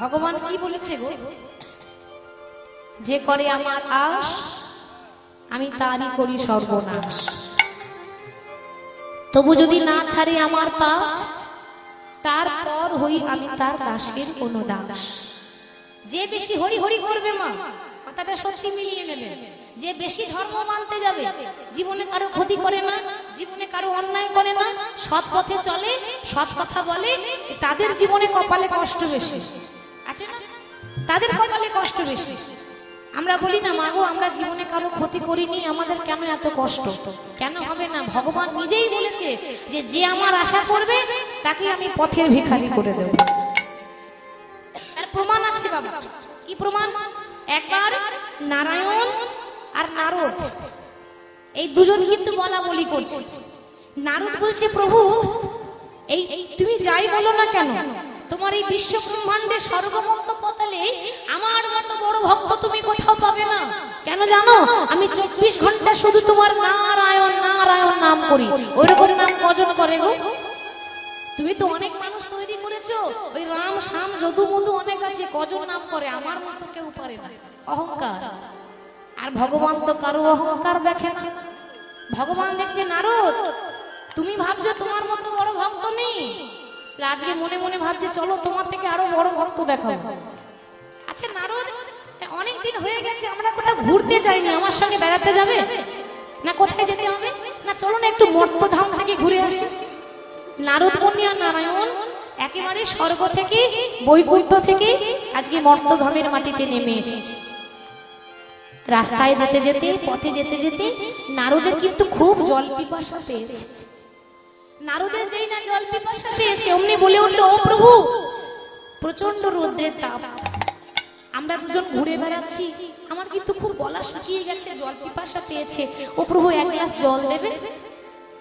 ভগবান কি বলেছে গো, যে করে আমার আশ আমি তারই করি সর্বনাশ। তবু যদি না ছাড়ে আমার পাশ, তারপর হই আমি তার দাসের কোনো দাস। যে বেশি হরি হরি করবে, মা কথাটা সত্যি মিলিয়ে নেবে, যে বেশি ধর্ম মানতে যাবে, জীবনে কারো ক্ষতি করে না, জীবনে কারো অন্যায় করে না, সৎ পথে চলে, সৎ কথা বলে, তাদের জীবনে কপালে কষ্ট বেশি আছে না, তাদের কপালে কষ্ট বেশি। আমরা বলি না, মাগো আমরা জীবনে কারো ক্ষতি করিনি, আমাদের কেন এত কষ্ট? কেন হবে না? ভগবান নিজেই বলেছে যে যে আমার আশা করবে তাকে আমি পথের ভিখারি করে দেব। তার প্রমাণ আছে বাবা। কি প্রমাণ? একবার নারায়ণ আর নারদ, এই দুজন কিন্তু বলা বলি করছে। নারদ বলছে, প্রভু এই তুমি যাই বলো না কেন, তোমার এই বিশ্ব ব্রহ্মাণ্ডে স্বর্গমত্ত পতালে আমার মতো বড় ভক্ত তুমি কোথাও পাবে না। কেন জানো? আমি 24 ঘন্টা শুধু তোমার নারায়ণ নারায়ণ নাম করি। ওইরকম নাম কজন করে গো? তুমি তো অনেক মানুষ তৈরি করেছো, ওই রাম শাম যদু মধু অনেক আছে, কজন নাম করে? আমার মতো কেউ পারে না। অহংকার। আর ভগবান তো কারো অহংকার দেখে না। ভগবান দেখছে, নারদ তুমি ভাবছো তোমার মতো বড় ভক্ত নেই, আজকে মনে মনে ভাবছে চলো তোমার থেকে আরো বড় ভক্ত দেখাবো। আচ্ছা নারদ, অনেকদিন হয়ে গেছে আমরা কোথাও ঘুরতে যাইনি, আমার সঙ্গে বেড়াতে যাবে না? কোথায় যেতে হবে না? চলো না একটু মর্তধাম থেকে ঘুরে আসি। নারদ মুনি আর নারায়ণ একেবারে স্বর্গ থেকে, বৈকুণ্ঠ থেকে আজকে মর্তধামের মাটিতে নেমে এসেছে। রাস্তায় যেতে যেতে, পথে যেতে যেতে নারদের কিন্তু খুব জল পিপাসা পেয়েছে। নারদের যেই না জল পিপাসা পেয়েছে, অমনি বলে উঠলো, ও প্রভু প্রচন্ড রোদ্রের তাপ, আমরা দুজন ঘুরে বেড়াচ্ছি, আমার কিন্তু খুব গলা শুকিয়ে গেছে, জল পিপাসা পেয়েছে, ও প্রভু এক গ্লাস জল দেবে?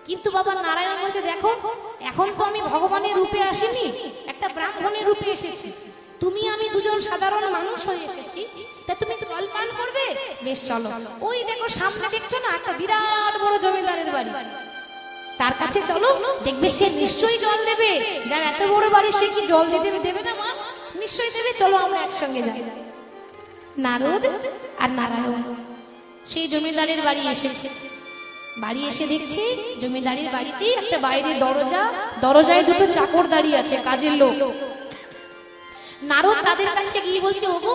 কিন্তু বাবা নারায়ণ বলছে, দেখো এখন তো আমি ভগবানের রূপে আসিনি, একটা ব্রাহ্মণের রূপে এসেছি, তুমি আমি দুজন সাধারণ মানুষ হয়ে এসেছি, তা তুমি জল পান করবে? বেশ চলো, ওই দেখো সামনে দেখছো না একটা বিরাট বড় জমিদারের বাড়ি, তার কাছে চলো, দেখবে সে নিশ্চয়ই জল দেবে। যার এত বড় বাড়ি সে কি জল দিতে দেবে না? মা নিশ্চয়ই দেবে, চলো আমরা একসঙ্গে যাই। নারদ আর নারায়ণ সেই জমিদারের বাড়ি এসেছে। বাড়ি এসে দেখছি জমিদারের বাড়িতে একটা বাইরে দরজা, দরজায় দুটো চাকর দাঁড়িয়ে আছে, কাজের লোক। নারদ তাদের কাছে গিয়ে বলছে, ওগো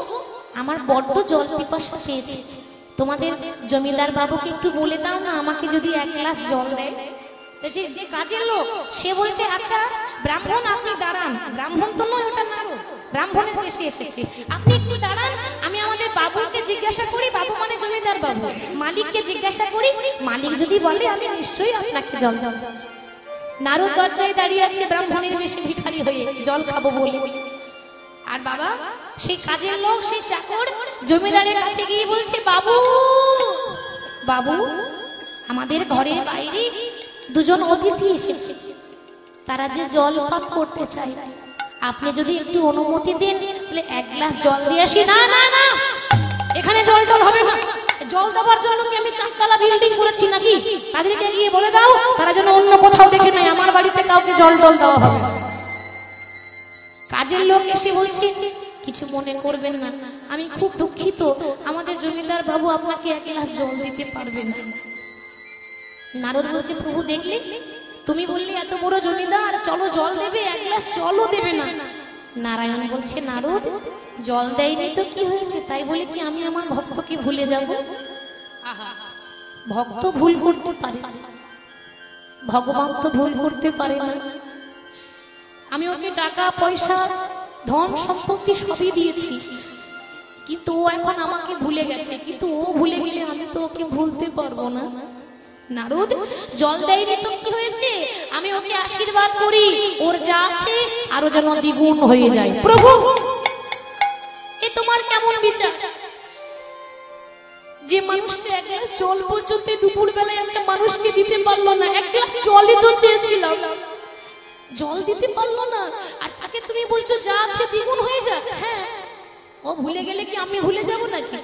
আমার বড্ড জল পিপাসা পেয়েছে, তোমাদের জমিদার বাবুকে একটু বলে দাও না আমাকে যদি এক গ্লাস জল দেয়। যে কাজের লোক সে বলছে, আচ্ছা ব্রাহ্মণ আপনি দাঁড়ান। ব্রাহ্মণ তো নয়, ওটা নারদ, ব্রাহ্মণের বেশে এসেছে, আপনি একটু দাঁড়ান, আমি আমাদের বাবুকে জিজ্ঞাসা করি, বাবু মানে জমিদার বাবু, মালিককে জিজ্ঞাসা করি, মালিক যদি বলে আমি নিশ্চয়ই আপনাকে জল জল। নারদ দরজায় দাঁড়িয়ে আছে ব্রাহ্মণের বেশে ভিখারি হয়ে, জল খাবো বলে। আর বাবা সেই কাজের লোক, সেই চাকর জমিদারের কাছে গিয়ে বলছে, বাবু বাবু আমাদের ঘরের বাইরে দুজন অতিথি এসেছে, তারা যে জল পান করতে চায়, আপনি যদি একটু অনুমতি দেন তাহলে এক গ্লাস জল দিয়ে আসি। না না না, এখানে জল টল হবে না, জল দেওয়ার জন্য কি আমি চারতলা বিল্ডিং করেছি নাকি? তাদেরকে গিয়ে বলে দাও তারা যেন অন্য কোথাও দেখে নেয়, আমার বাড়িতে কাউকে জল টল দেওয়া হবে। কাজের লোক এসে বলছে, কিছু মনে করবেন না, আমি খুব দুঃখিত, আমাদের জমিদার বাবু আপনাকে এক গ্লাস জল দিতে পারবে না। নারদ বলছে, প্রভু দেখলে তুমি বললি এত বড় জমিদার চলো জল দেবে, এক গ্লাস জলও দেবে না। নারায়ণ বলছে, নারদ জল দেয়নি তো কি হয়েছে, তাই বলে কি আমি আমার ভক্তকে ভুলে যাব? ভক্ত ভুল করতে পারে, ভগবান তো ভুল করতে পারে না। আমি ওকে টাকা পয়সা ধন সম্পত্তি সবই দিয়েছি, কিন্তু ও এখন আমাকে ভুলে গেছে, কিন্তু ও ভুলে গেলে আমি তো ওকে ভুলতে পারবো না। নারদ জল দেয়নি তো কি হয়েছে, আমি ওকে আশীর্বাদ করি ওর যা আছে আরো যেন দ্বিগুণ হয়ে যায়। প্রভু এ তোমার কেমন বিচার? যে মানুষটা এক গ্লাস জল পর্যন্ত দুপুর বেলায় একটা মানুষকে দিতে পারলো না, এক গ্লাস জলই তো চেয়েছিলাম, জল দিতে পারলো না, আর তাকে তুমি বলছো যা আছে দ্বিগুণ হয়ে যাক। হ্যাঁ, ও ভুলে গেলে কি আমি ভুলে যাব নাকি?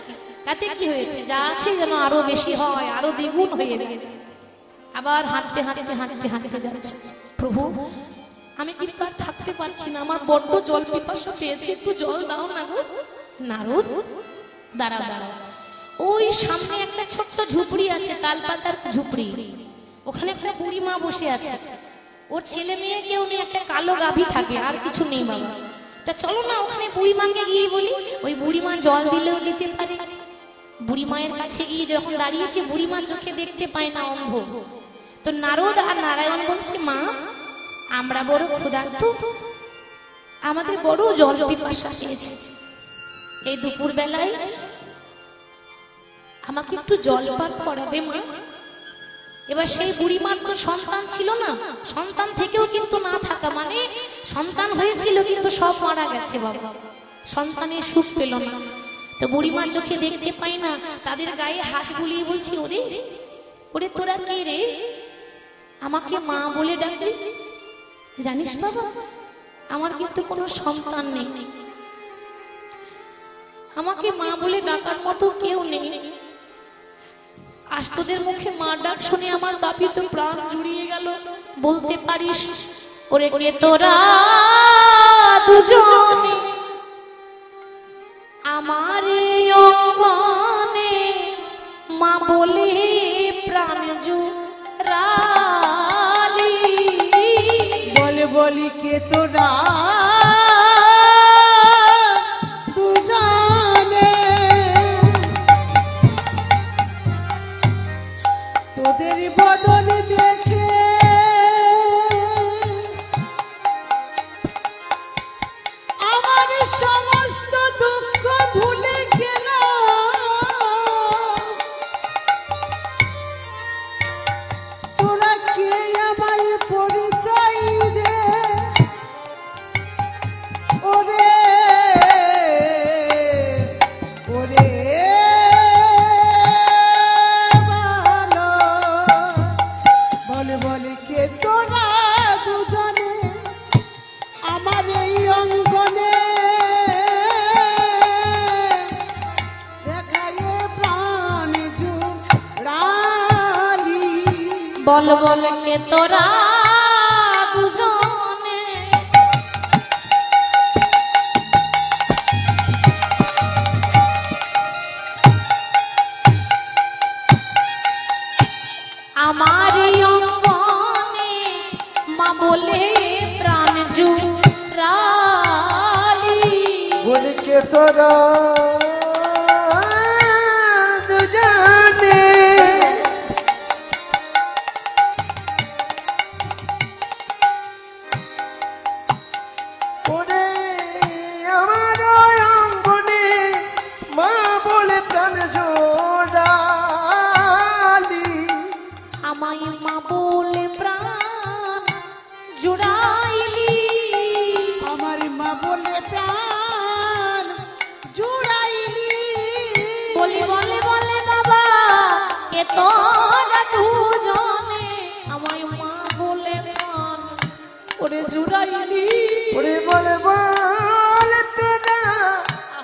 তাতে কি হয়েছে, যা আছে যেন আরো বেশি হয়, আরো দ্বিগুণ হয়ে যায়। আবার হাঁটতে হাঁটতে হাঁটতে হাঁটতে যাচ্ছে। প্রভু আমি কিন্তু আর থাকতে পারছি না, আমার বড্ড জল পিপাসা পেয়েছে, একটু জল দাও না গো। নারদ, দাঁড়াও দাঁড়াও, ওই সামনে একটা ছোট্ট ঝুপড়ি আছে, তালপাতার ঝুপড়ি, ওখানে একটা বুড়ি মা বসে আছে, ওর ছেলে মেয়ে কেউ নেই, একটা কালো গাভী থাকে, আর কিছু নেই বাবা। তা চলো না ওখানে বুড়ি মাকে গিয়ে বলি, ওই বুড়ি মা জল দিলেও দিতে পারে। বুড়ি মায়ের কাছে গিয়ে যখন দাঁড়িয়েছে, বুড়ি মা চোখে দেখতে পায় না, অন্ধ। তো নারদ আর নারায়ণ বলছে, মা আমরা বড় ক্ষুধার্ত, আমাদের বড় জল পিপাসা পেয়েছে, এই দুপুর বেলায় আমাকে একটু জল পান করাবে মা। এবার সেই বুড়িমার তো সন্তান ছিল না, সন্তান থেকেও কিন্তু না থাকা, মানে সন্তান হয়েছিল কিন্তু সব মারা গেছে বাবা, সন্তানের সুখ পেল না। তো বুড়িমা চোখে দেখতে পায় না, তাদের গায়ে হাত বুলিয়ে বলছি, ওরে ওরে তোরা কে রে, আমাকে মা বলে ডাকলি? জানিস বাবা, আমার কিন্তু কোনো সন্তান নেই, আমাকে মা বলে ডাকার মতো কেউ নেই। আজ তোদের মুখে মা ডাক শুনে আমার বাপি তো প্রাণ জুড়িয়ে গেল। বলতে পারিস ওরে কে তোরা দুজনে আমার অঙ্গনে মা বলে প্রাণ জুড়ালি? বলে বলি কে তোরা দুজনে তোদের বদন দেখে আমার সমস্ত দুঃখ ভুলে গেল। তোরা কে আমায় পরিচয় দে, ওরে ওরে ভালো। বলে বলে কে তোরা দুজনে আমার এই অঙ্গনে দেখায় প্রাণ জুড়ালি? বল বল কে তোরা দুজনে আমার অঙ্গনে মা বলে প্রাণ জুড়ালি? বলি কে তোরা দুজনে ওরে আমার অঙ্গনে মা বলে প্রাণ জোড়ালি? আমায় মা বলে প্রাণ জুড়াইলি? আমার মা বলে প্রাণ জুড়াইলি? বলে বলে বলে বাবা কে তোরা দুজনে আমায় মা বলে প্রাণ ওরে জুড়াইলি? ওরে বলে বলে তোরা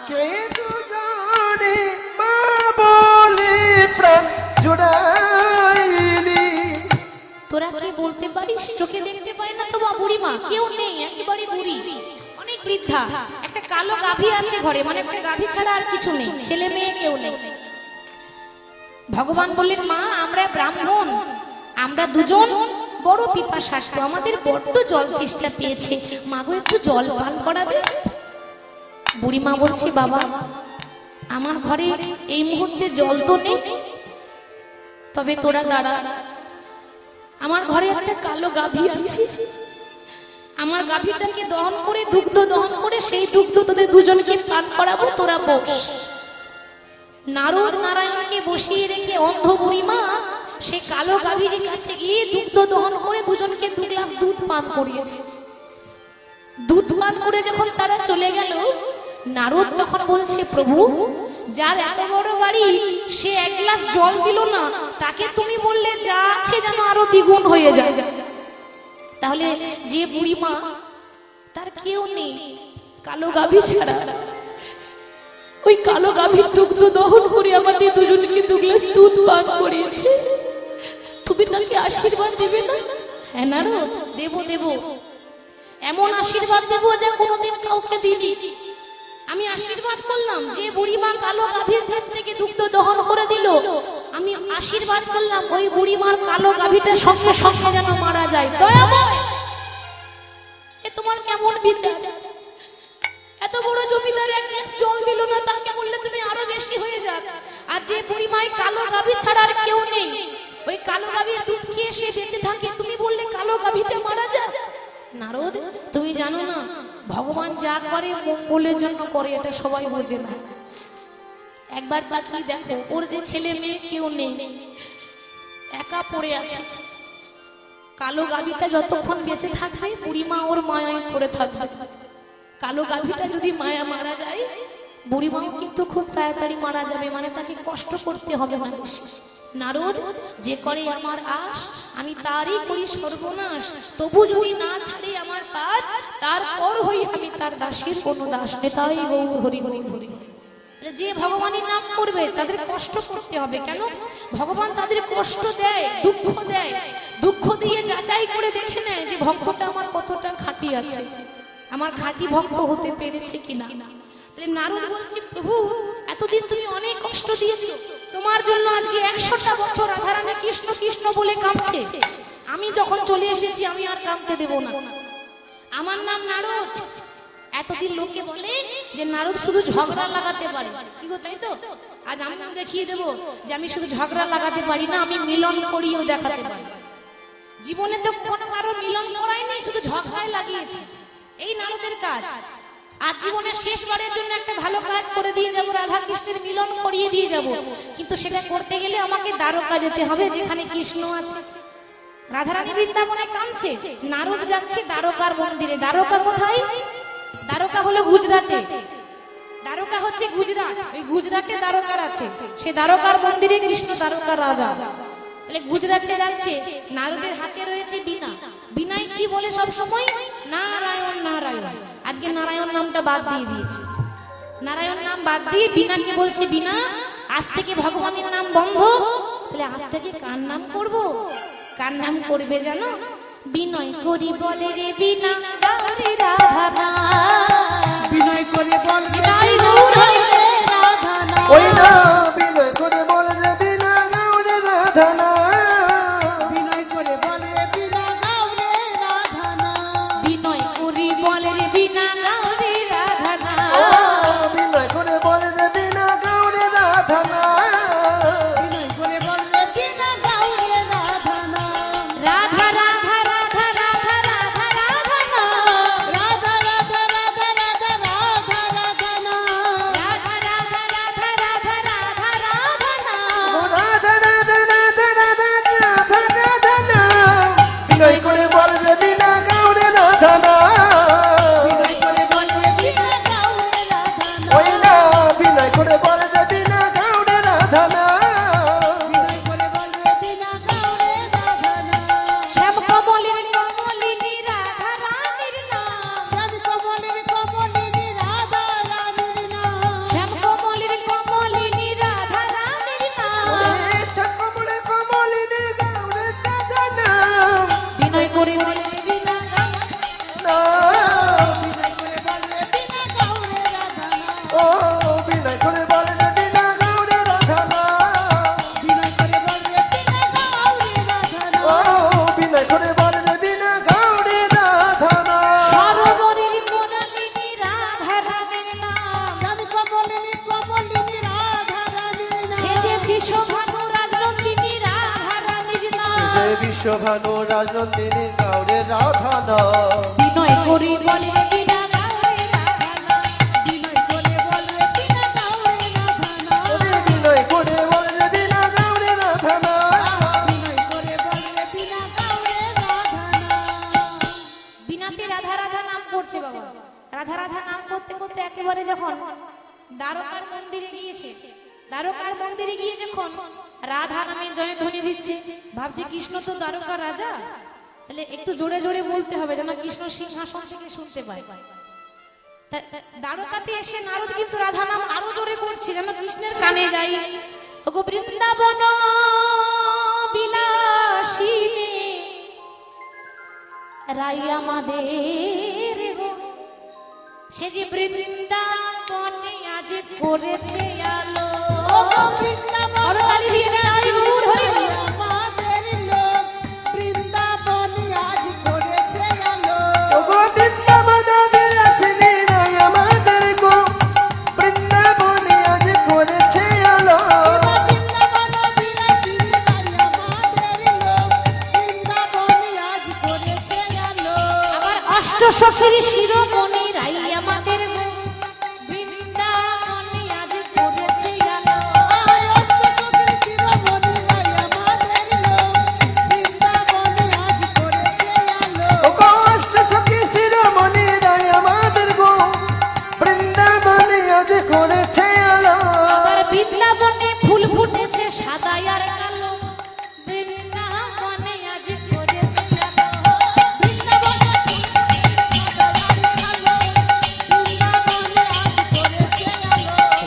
কে দুজনে মা বলে প্রাণ জোড়াইলি? তোরা কি বলতে পারিস? চোখে দেখতে পারি না তো বা বুড়িমা, কেউ নেই, একেবারে বুড়ি, অনেক বৃদ্ধা, একটা কালো গাভী আছে ঘরে, মানে একটা গাভী ছাড়া আর কিছু নেই, ছেলে মেয়ে কেউ নেই। ভগবান বললেন, মা আমরা ব্রাহ্মণ, আমরা দুজন বড় পিপাসার্থ, আমাদের বড্ড জল তেষ্টা পেয়েছে, মা গো একটু জল পান করাবে? বুড়িমা বলছে, বাবা আমার ঘরে এই মুহূর্তে জল তো নেই, তবে তোরা দাঁড়া, আমার ঘরে একটা কালো গাভী আছে, আমার গাভীটাকে দহন করে দুগ্ধ দহন করে সেই দুগ্ধ তোদের দুজনকে পান করাবো, তোরা বস। নারদ নারায়ণকে বসিয়ে রেখে অন্ধ বুড়িমা সে কালো গাভীর কাছে গিয়ে দুগ্ধ দহন করে দুজনকে 2 গ্লাস দুধ পান করিয়েছে। দুধ পান করে যখন তারা চলে গেল, নারদ তখন বলছে, প্রভু যার এত বড় বাড়ি সে 1 গ্লাস জল দিল না, তাকে তুমি বললে যা আছে যেন আরো দ্বিগুণ হয়ে যায়, তাহলে যে বুড়িমা তার কেউ নেই কালো গাভী ছাড়া, ওই কালো গাভীর দুগ্ধ দহন করে আমাদের দুজনকে 2 গ্লাস দুধ পান করিয়েছে, তুমি তাকে আশীর্বাদ দেবে না? হ্যাঁ নারদ, দেব দেব। এমন আশীর্বাদ দেবো যে কোনোদিন কাউকে দিইনি। আমি আশীর্বাদ করলাম যে বুড়িমা কালো গাভীর কাছ থেকে দুগ্ধ দহন করে দিল, আমি আশীর্বাদ করলাম ওই বুড়িমার কালো গাভীটার সঙ্গে সঙ্গে যেন মারা যায়। দয়াময়, এ তোমার কেমন বিচার? এত বড় জমিদার এক গ্লাস জল দিল না, তাকে বললে তুমি আরো বেশি হয়ে যাক। আর যে বুড়িমায় কালো গাভী ছাড়া আর কেউ নেই, ওই কালো গাভীর দুধ খেয়ে সে বেঁচে থাকে, তুমি বললে কালো গাভীটা মারা যায়। নারদ, তুমি জানো না ভগবান যা করে মঙ্গলের জন্য করে, এটা সবাই বোঝে না। একবার তাকিয়ে দেখো, ওর যে ছেলে মেয়ে কেউ নেই, একা পড়ে আছে। কালো গাভীটা যতক্ষণ বেঁচে থাকবে বুড়িমা ওর মায়ায় পড়ে থাকবে। কালো গাভীটা যদি মায়া মারা যায়, বুড়িমাও কিন্তু খুব তাড়াতাড়ি মারা যাবে, মানে তাকে কষ্ট করতে হবে না বেশি। নারদ, যে করে আমার আশ আমি তারই করি সর্বনাশ, তবু যদি না ছাড়ে আমার কাজ, তারপর হই আমি তার দাসীর কোনো দাস। নেতাই গৌর হরি হরি হরি। যে ভগবানের নাম করবে তাদের কষ্ট করতে হবে। কেন? ভগবান তাদের কষ্ট দেয়, দুঃখ দেয়, দুঃখ দিয়ে যাচাই করে দেখে নেয় যে ভক্তটা আমার কতটা খাঁটি আছে, আমার খাঁটি ভক্ত হতে পেরেছে কিনা। তাহলে নারদ বলছে, প্রভু এতদিন তুমি অনেক কষ্ট দিয়েছো, তোমার জন্য আজকে 100টা বছর রাধারানী কৃষ্ণ কৃষ্ণ বলে কাঁদছে। আমি যখন চলে এসেছি আমি আর কাঁদতে দেব না। আমার নাম নারদ। এতদিন লোকে বলে যে নারদ শুধু ঝগড়া লাগাতে পারে, কি গো তাই তো? আজ আমি দেখিয়ে দেবো যে আমি শুধু ঝগড়া লাগাতে পারি না, আমি মিলন করিও দেখাতে পারি। জীবনে তো কোনো কারো মিলন করাই নেই, শুধু ঝগড়াই লাগিয়েছি। এই নারদের কাজ। আজ জীবনের শেষবারের জন্য একটা ভালো কাজ করে দিয়ে যাবো, রাধা কৃষ্ণের মিলন করিয়ে দিয়ে যাব, কিন্তু সেটা করতে গেলে আমাকে দ্বারকা যেতে হবে, যেখানে কৃষ্ণ আছে। রাধারানী বৃন্দাবনে কাঁদছে, নারদ যাচ্ছে দ্বারকার মন্দিরে। দ্বারকা কোথায়? দ্বারকা হলো গুজরাটে। দ্বারকা হচ্ছে গুজরাট, ওই গুজরাটে দ্বারকার আছে। সে দ্বারকার মন্দিরে কৃষ্ণ দ্বারকার রাজা। তাহলে গুজরাটে যাচ্ছে, নারদের হাতে রয়েছে বীণা। বীণায় কি বলে সব সময়? নারায়ণ নারায়ণ। আজকে নারায়ণ নামটা বাদ দিয়ে দিয়েছে। নারায়ণ নাম বাদ দিয়ে বীণাকে বলছে, বীণা আজ থেকে ভগবানের নাম বন্ধ। তাহলে আজ থেকে কার নাম করব? কার নাম করবে জানো? বিনয় করি বলে রে বীণা গাওরে রাধা নাম, বিনয় করে বল বিনয় গৌর হরি রে রাধা নাম। ওই না বিনয় করে বলে যে বিনা গাউরে রাধা নাম। বিনয় করে বলে বিনা গাওরে রাধা নাম। বিনয় করি বলে রে বীণা গাওরে রাধা নাম। ও বিনয় করে বলে যে বিনা গাউরে রাধা নাম। বিনয় করে বলে বিনা গাওরে রাধা নাম। রাধা রাধা রাধা রাধা রাধা রাধা নাম। রাধা রাধা রাধা রাধা রাধা রাধা নাম। রাধা রাধা রাধা রাধা রাধা রাধা নাম। ও রাধা রাধা রাধা রাধা রাধা রাধা নাম। বিনয় করে বলে যে বিনা গাউরে রাধা নাম। বিনয় করে বলে বিনা গাওরে রাধা নাম। ওই না বিনয় করে বলে যে বিনা গাউরে রাধা নাম। বিনয় করে বলে বিনা গাওরে রাধা নাম। শ্যাম কমলের কমলিনী রাধা রানীর নাম। শ্যাম কমলের কমলিনী রাধা রানীর নাম। শ্যাম কমলের কমলিনী রাধা রানীর নাম। ওরে সকমলে কমলিনী গাউরে রাধা নাম। বিনয় করে বলে বিনা গাও। নাম। বিনয় করে বলে বিনা গাওরে রাধা নাম। ও বিনয় করে বলে যে বিনা গাউরে রাধা নাম। বিনয় করে বলে বিনা গাওরে রাধা নাম। ও বিনয় করে বলে যে বিনা গাউরে রাধা নাম। সরোবরের কোনালিনী রাধা রানীর নাম। শ্যাম কমলিনী কমলিনী রাধা রানীর নাম। সে যে বিশ্বভানু রাজনন্দিনী রাধা রানীর নাম। যে বিশ্বভানু রাজনন্দিনী গাউরে রাধা নাম। বিনয় করি বলে বিনা গাওরে রাধা নাম। বিনয় করে বলে বিনা গাওরে রাধা নাম। ওরে বিনয় করে বলে যে বিনা গাউরে রাধা নাম। বিনয় করে বলে বিনা গাওরে রাধা নাম। বিনাতে রাধা রাধা নাম করছে বাবা। রাধা রাধা নাম করতে করতে একেবারে যখন দ্বারকার মন্দিরে গিয়েছে, দ্বারকার মন্দিরে গিয়ে যখন রাধা নামে জয়ধ্বনি দিচ্ছে, ভাবছে কৃষ্ণ তো দ্বারকার রাজা, তাহলে একটু জোরে জোরে বলতে হবে যেন কৃষ্ণ সিংহাসন থেকে শুনতে পায়। দ্বারকাতে এসে নারদ কিন্তু রাধা নাম আরো জোরে করছে যেন কৃষ্ণের কানে যাই। ওগো বৃন্দাবন বিলাসিনী রাই আমাদের সে যে বৃন্দাবনে আজ করেছে আলো। ওগো বৃন্দাবন আরো তালি দিয়ে দাও, গৌর হরি বল। আমাদের লোক বৃন্দাবনে আজ করেছে আলো। ওগো বৃন্দাবন বিলাসিনী নাই আমাদের গো, বৃন্দাবনে আজ করেছে আলো। ওগো বৃন্দাবন বিলাসিনী নাই আমাদের লোক বৃন্দাবনে আজ করেছে আলো। আবার অষ্টসখীর শিরোমণি রাই আমাদের গো, বৃন্দাবনে আজ করেছে আলো। আয় অষ্টসখীর শিরোমণি নাই আমাদের লোক বৃন্দাবনে আজ করেছে আলো। ওগো অষ্টসখী শিরোমণি নাই আমাদের গো, বৃন্দাবনে আজ করেছে আলো। আবার বৃন্দাবনে ফুল ফুটেছে সাদা আর কালো, বৃন্দাবনে আজ করেছে আলো। বৃন্দাবনে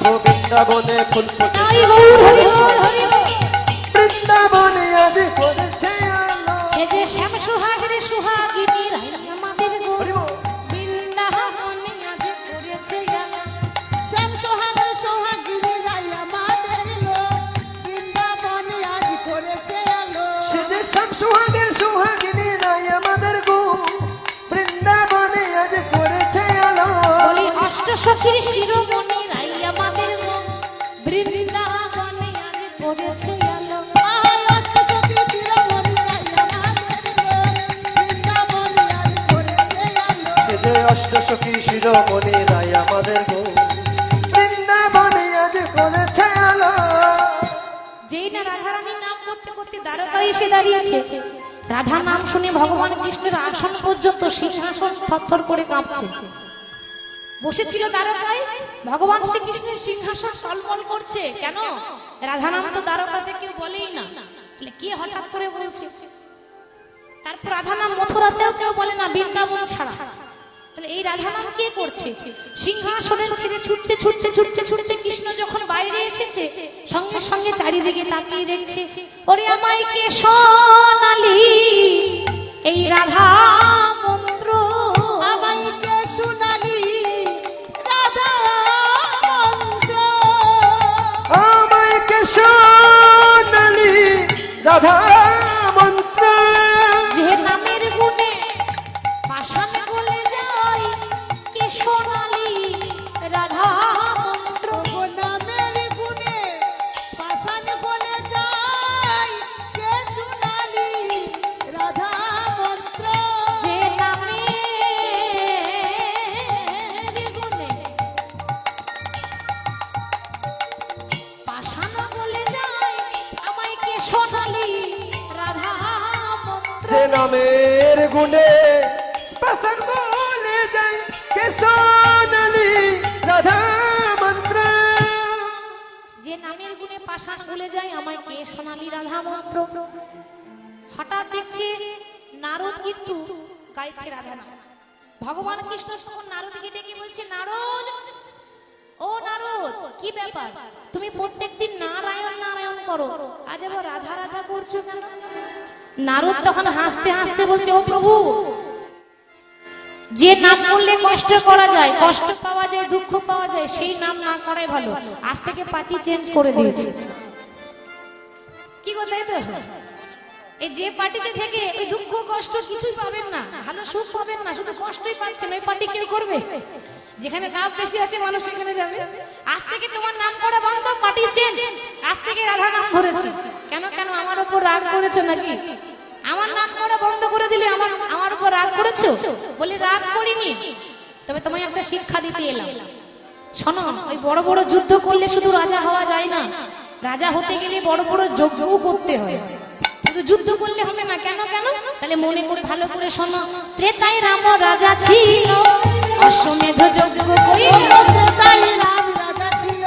ওগো বৃন্দাবনে ফুল তাই ফুটেছে, গৌর হরি বল, হরি বল। বৃন্দাবনে আজ করেছে আলো। সে যে শ্যাম সুহাগের সুহাগিনী রাই আমাদের গো, হরি বল। বৃন্দাবনে আজ করেছে আলো। শ্যাম সোহাগের সোহাগিনী রাই আমাদের লোক বৃন্দাবনে আজ করেছে আলো। সে যে সব সুহাগের সুহাগিনী নাই আমাদের গো, বৃন্দাবনে আজ করেছে আলো। বলি অষ্টসখীর শিরোমণি রাই আমাদের গো, বৃন্দাবনে আজ করেছে আলো। আয় অষ্টসখী শিরোমণি রাই আমাদের লোক বৃন্দাবনে আজ করেছে আলো। সে যে অষ্টসখী শিরোমণি নাই আমাদের গো, বৃন্দাবনে আজ করেছে আলো। যেই না রাধারানীর নাম করতে করতে দ্বারকায় এসে দাঁড়িয়েছে, রাধা নাম শুনে ভগবান কৃষ্ণের আসন পর্যন্ত সিংহাসন থরথর করে কাঁপছে। বসেছিল দ্বারকায়, ভগবান শ্রীকৃষ্ণের সিংহাসন টলমল করছে। কেন? রাধা নাম তো দ্বারকাতে কেউ বলেই না, তাহলে কে হঠাৎ করে বলছে? তারপর রাধা নাম মথুরাতেও কেউ বলে না, বৃন্দাবন ছাড়া। তাহলে এই রাধা নাম কে করছে? সিংহাসনের ছেড়ে ছুটতে ছুটতে ছুটতে ছুটতে কৃষ্ণ যখন বাইরে এসেছে, সঙ্গে সঙ্গে চারিদিকে তাকিয়ে দেখছে, ওরে আমায় কে সোনালি এই রাধা মন্ত্র, আমায় কে শুনালি রাধা মন্ত্র। আমায় কে সোনালি রাধা মন্ত্র, যে নামের গুণে পাষাণ গলে যায়, কে সোনালি রাধা মন্ত্র। ও নামের গুণে পাষাণ গলে যায়, কে শুনালি রাধা মন্ত্র। যে নামের গুণে পাষাণ গলে যায়, আমায় কে সোনালি রাধা মন্ত্র। যে নামের গুণে পাষাণ গলে যায়, কে সোনালি রাধা মন্ত্র। যে নামের গুণে পাষাণ গলে যায়, আমায় কে সোনালি রাধা মন্ত্র। হঠাৎ দেখছি নারদ কিন্তু গাইছে রাধা নাম। ভগবান কৃষ্ণ তখন নারদকে ডেকে বলছে, নারদ, ও নারদ, কি ব্যাপার? তুমি প্রত্যেকদিন নারায়ণ নারায়ণ করো, আজ আবার রাধা রাধা করছো কেন? নারদ তখন হাসতে হাসতে বলছে, ও প্রভু, যে নাম করলে কষ্ট করা যায়, কষ্ট পাওয়া যায়, দুঃখ পাওয়া যায়, সেই নাম না করাই ভালো। আজ থেকে পার্টি চেঞ্জ করে দিয়েছি। কি কথা? তো এই যে পার্টিতে থেকে ওই দুঃখ কষ্ট কিছুই পাবেন না, ভালো সুখ পাবেন না, শুধু কষ্টই পাচ্ছেন। ওই পার্টি কেউ করবে? যেখানে লাভ বেশি আছে মানুষ সেখানে যাবে। আজ থেকে তোমার নাম করা বন্ধ, পার্টি চেঞ্জ। আজ থেকে রাধা নাম ধরেছে। কেন কেন আমার উপর রাগ করেছো নাকি? আমার নাম করা বন্ধ করে দিলে আমার উপর রাগ করেছো? বলি রাগ করিনি, তবে তোমায় একটা শিক্ষা দিতে এলাম। শোনো, ওই বড় বড় যুদ্ধ করলে শুধু রাজা হওয়া যায় না, রাজা হতে গেলে বড় বড় যজ্ঞও করতে হয়। শুধু যুদ্ধ করলে হবে না। কেন কেন? তাহলে মনে করে ভালো করে শোনো। ত্রেতায় রাম রাজা ছিল, অশ্বমেধ যজ্ঞ করিল। তাই রাম রাজা ছিল,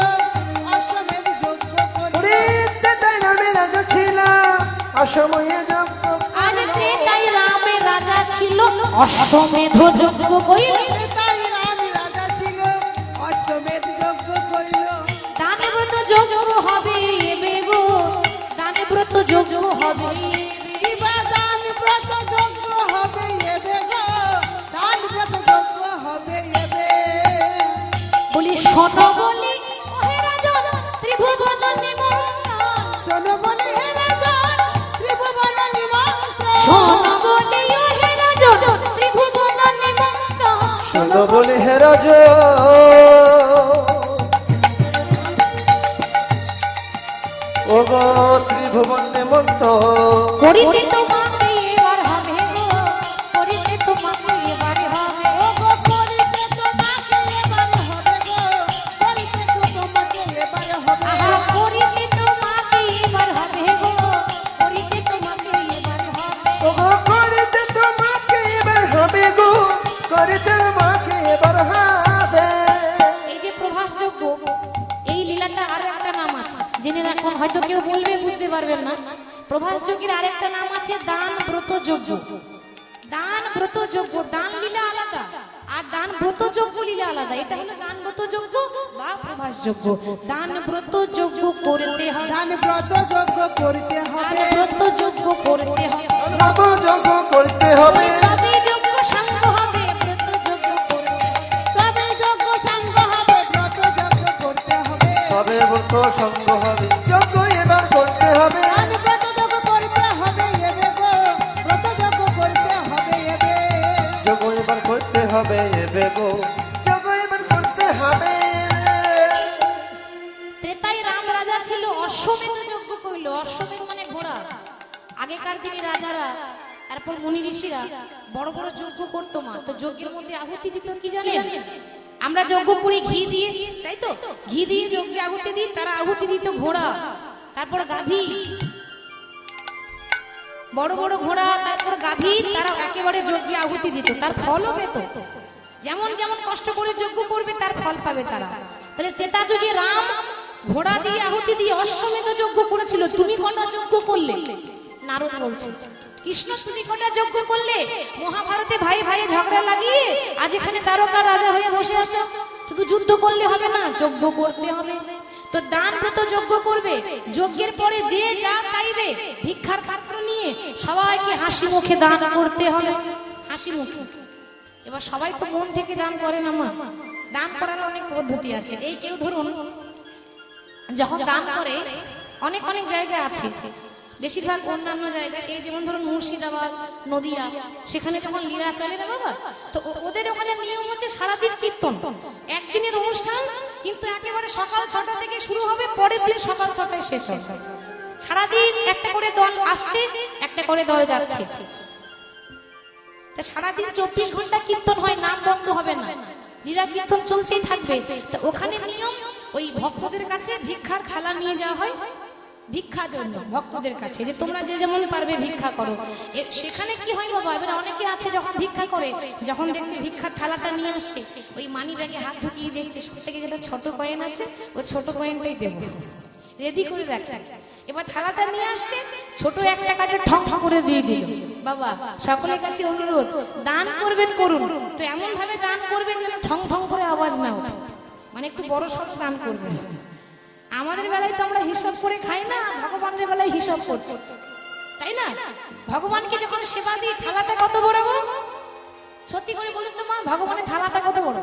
অশ্বমেধ যজ্ঞ করিল। ওরে তাই নামে রাজা ছিল, অসময়ে যজ্ঞ। আজ ত্রেতায় রামের রাজা ছিল, অশ্বমেধ যজ্ঞ করিল। তাই রাম রাজা ছিল, অশ্বমেধ যজ্ঞ করিল। দানে ব্রত যজ্ঞ হবে এবে গো, দানে ব্রত যজ্ঞ হবে। কিবা দান ব্রত যজ্ঞ হবে এবে গো, দান ব্রত যজ্ঞ হবে এবে। বলি ওহে রাজন ত্রিভুবন নিমন্ত্রণ শোনো বলি হে রাজন ত্রিভুবন নিমন্ত্রণ শোন বলি ওহে রাজন ত্রিভুবন নিমন্ত্রণ শোনো বলি হে রাজ ও গো ত্রিভুবন নেমন্ত করিতে তোমাকে এবার হবে গো করিতে তোমাকে এবার হবে ও গো করিতে তোমাকে এবার হবে গো করিতে তো তোমাকে এবার হবে আহা করিতে তোমাকে এবার হবে গো করিতে তোমাকে এবার হবে ও গো করিতে তোমাকে এবার হবে গো করিতে তোমাকে এবার হবে এই যে প্রভাসযোগ্য এই লীলাটা আর একটা নাম আছে জেনে রাখুন হয়তো কেউ বলবে বুঝতে পারবেন না প্রভাসযোগীর আরেকটা নাম আছে দান ব্রত যজ্ঞ দান ব্রত যজ্ঞ দান লীলা আলাদা আর দান ব্রত যজ্ঞ লীলা আলাদা এটা হলো দান ব্রত যজ্ঞ বা প্রভাসযোগ্য দান ব্রত যজ্ঞ করতে হবে দান ব্রত যজ্ঞ করতে দান হবে ব্রত যজ্ঞ করতে হবে ব্রত যজ্ঞ করতে হবে তবে যজ্ঞ শান্ত হবে ব্রত যজ্ঞ করতে হবে তবে যজ্ঞ সাঙ্গ হবে ব্রত যজ্ঞ করতে হবে তবে ব্রত সঙ্গ হবে যজ্ঞ এবার করতে হবে দান ব্রত যজ্ঞ করতে হবে এবে গো ব্রত যজ্ঞ করতে হবে এবে যজ্ঞ এবার করতে হবে এবে গো যজ্ঞ এবার করতে হবে ত্রেতায় রাম রাজা ছিল অশ্বমেধ যজ্ঞ করলো অশ্বমেধ মানে ঘোড়া আগেকার দিনে রাজারা তারপর মুনি ঋষিরা বড় বড় যজ্ঞ করতো মা তো যজ্ঞের মধ্যে আহুতি দিত কি জানেন আমরা যজ্ঞ করি ঘি দিয়ে তাই তো ঘি দিয়ে যজ্ঞে আহুতি দিই তারা আহুতি দিত ঘোড়া তারপর গাভী বড় বড় ঘোড়া তারপর গাভী তারা একেবারে যজ্ঞে আহুতি দিত তার ফলও পেত যেমন যেমন কষ্ট করে যজ্ঞ করবে তার ফল পাবে তারা তাহলে ত্রেতা যুগে রাম ঘোড়া দিয়ে আহুতি দিয়ে অশ্বমেধ যজ্ঞ করেছিল তুমি কটা যজ্ঞ করলে নারদ বলছে কৃষ্ণ তুমি কটা যজ্ঞ করলে মহাভারতে ভাই ভাই ঝগড়া লাগিয়ে আজ এখানে তারকা রাজা হয়ে বসে আছো শুধু যুদ্ধ করলে হবে না যজ্ঞ করতে হবে তো দান ব্রত যজ্ঞ করবে যজ্ঞের পরে যে যা চাইবে ভিক্ষার পাত্র নিয়ে সবাইকে হাসি মুখে দান করতে হবে হাসি মুখে এবার সবাই তো মন থেকে দান করে না মা দান করার অনেক পদ্ধতি আছে এই কেউ ধরুন যখন দান করে অনেক অনেক জায়গা আছে বেশিরভাগ অন্যান্য জায়গায় এই যেমন ধরুন মুর্শিদাবাদ নদিয়া সেখানে যখন লীলা চলে না বাবা তো ওদের ওখানে নিয়ম হচ্ছে সারাদিন কীর্তন একদিনের অনুষ্ঠান কিন্তু একেবারে সকাল 6টা থেকে শুরু হবে পরের দিন সকাল 6টায় শেষ হবে সারাদিন একটা করে দল আসছে একটা করে দল যাচ্ছে তা সারাদিন 24 ঘন্টা কীর্তন হয় নাম বন্ধ হবে না লীলা কীর্তন চলতেই থাকবে তা ওখানে নিয়ম ওই ভক্তদের কাছে ভিক্ষার থালা নিয়ে যাওয়া হয় ভিক্ষার জন্য ভক্তদের কাছে যে তোমরা যে যেমন পারবে ভিক্ষা করো সেখানে কি হয় বাবা এবার অনেকে আছে যখন ভিক্ষা করে যখন দেখছে ভিক্ষার থালাটা নিয়ে আসছে ওই মানি ব্যাগে হাত ঢুকিয়ে দেখছে সব থেকে যেটা ছোট কয়েন আছে ওই ছোট কয়েনটাই দেবো রেডি করে রাখে এবার থালাটা নিয়ে আসছে ছোট 1 টাকাটা ঠং ঠং করে দিয়ে দিল বাবা সকলের কাছে অনুরোধ দান করবেন করুন তো এমন ভাবে দান করবেন যেন ঠং ঠং করে আওয়াজ না ওঠে মানে একটু বড় সড় দান করবেন আমাদের বেলায় তো আমরা হিসাব করে খাই না ভগবানের বেলায় হিসাব করছি তাই না ভগবানকে যখন সেবা দিই থালাটা কত বড় গো সত্যি করে বলুন তো মা ভগবানের থালাটা কত বড়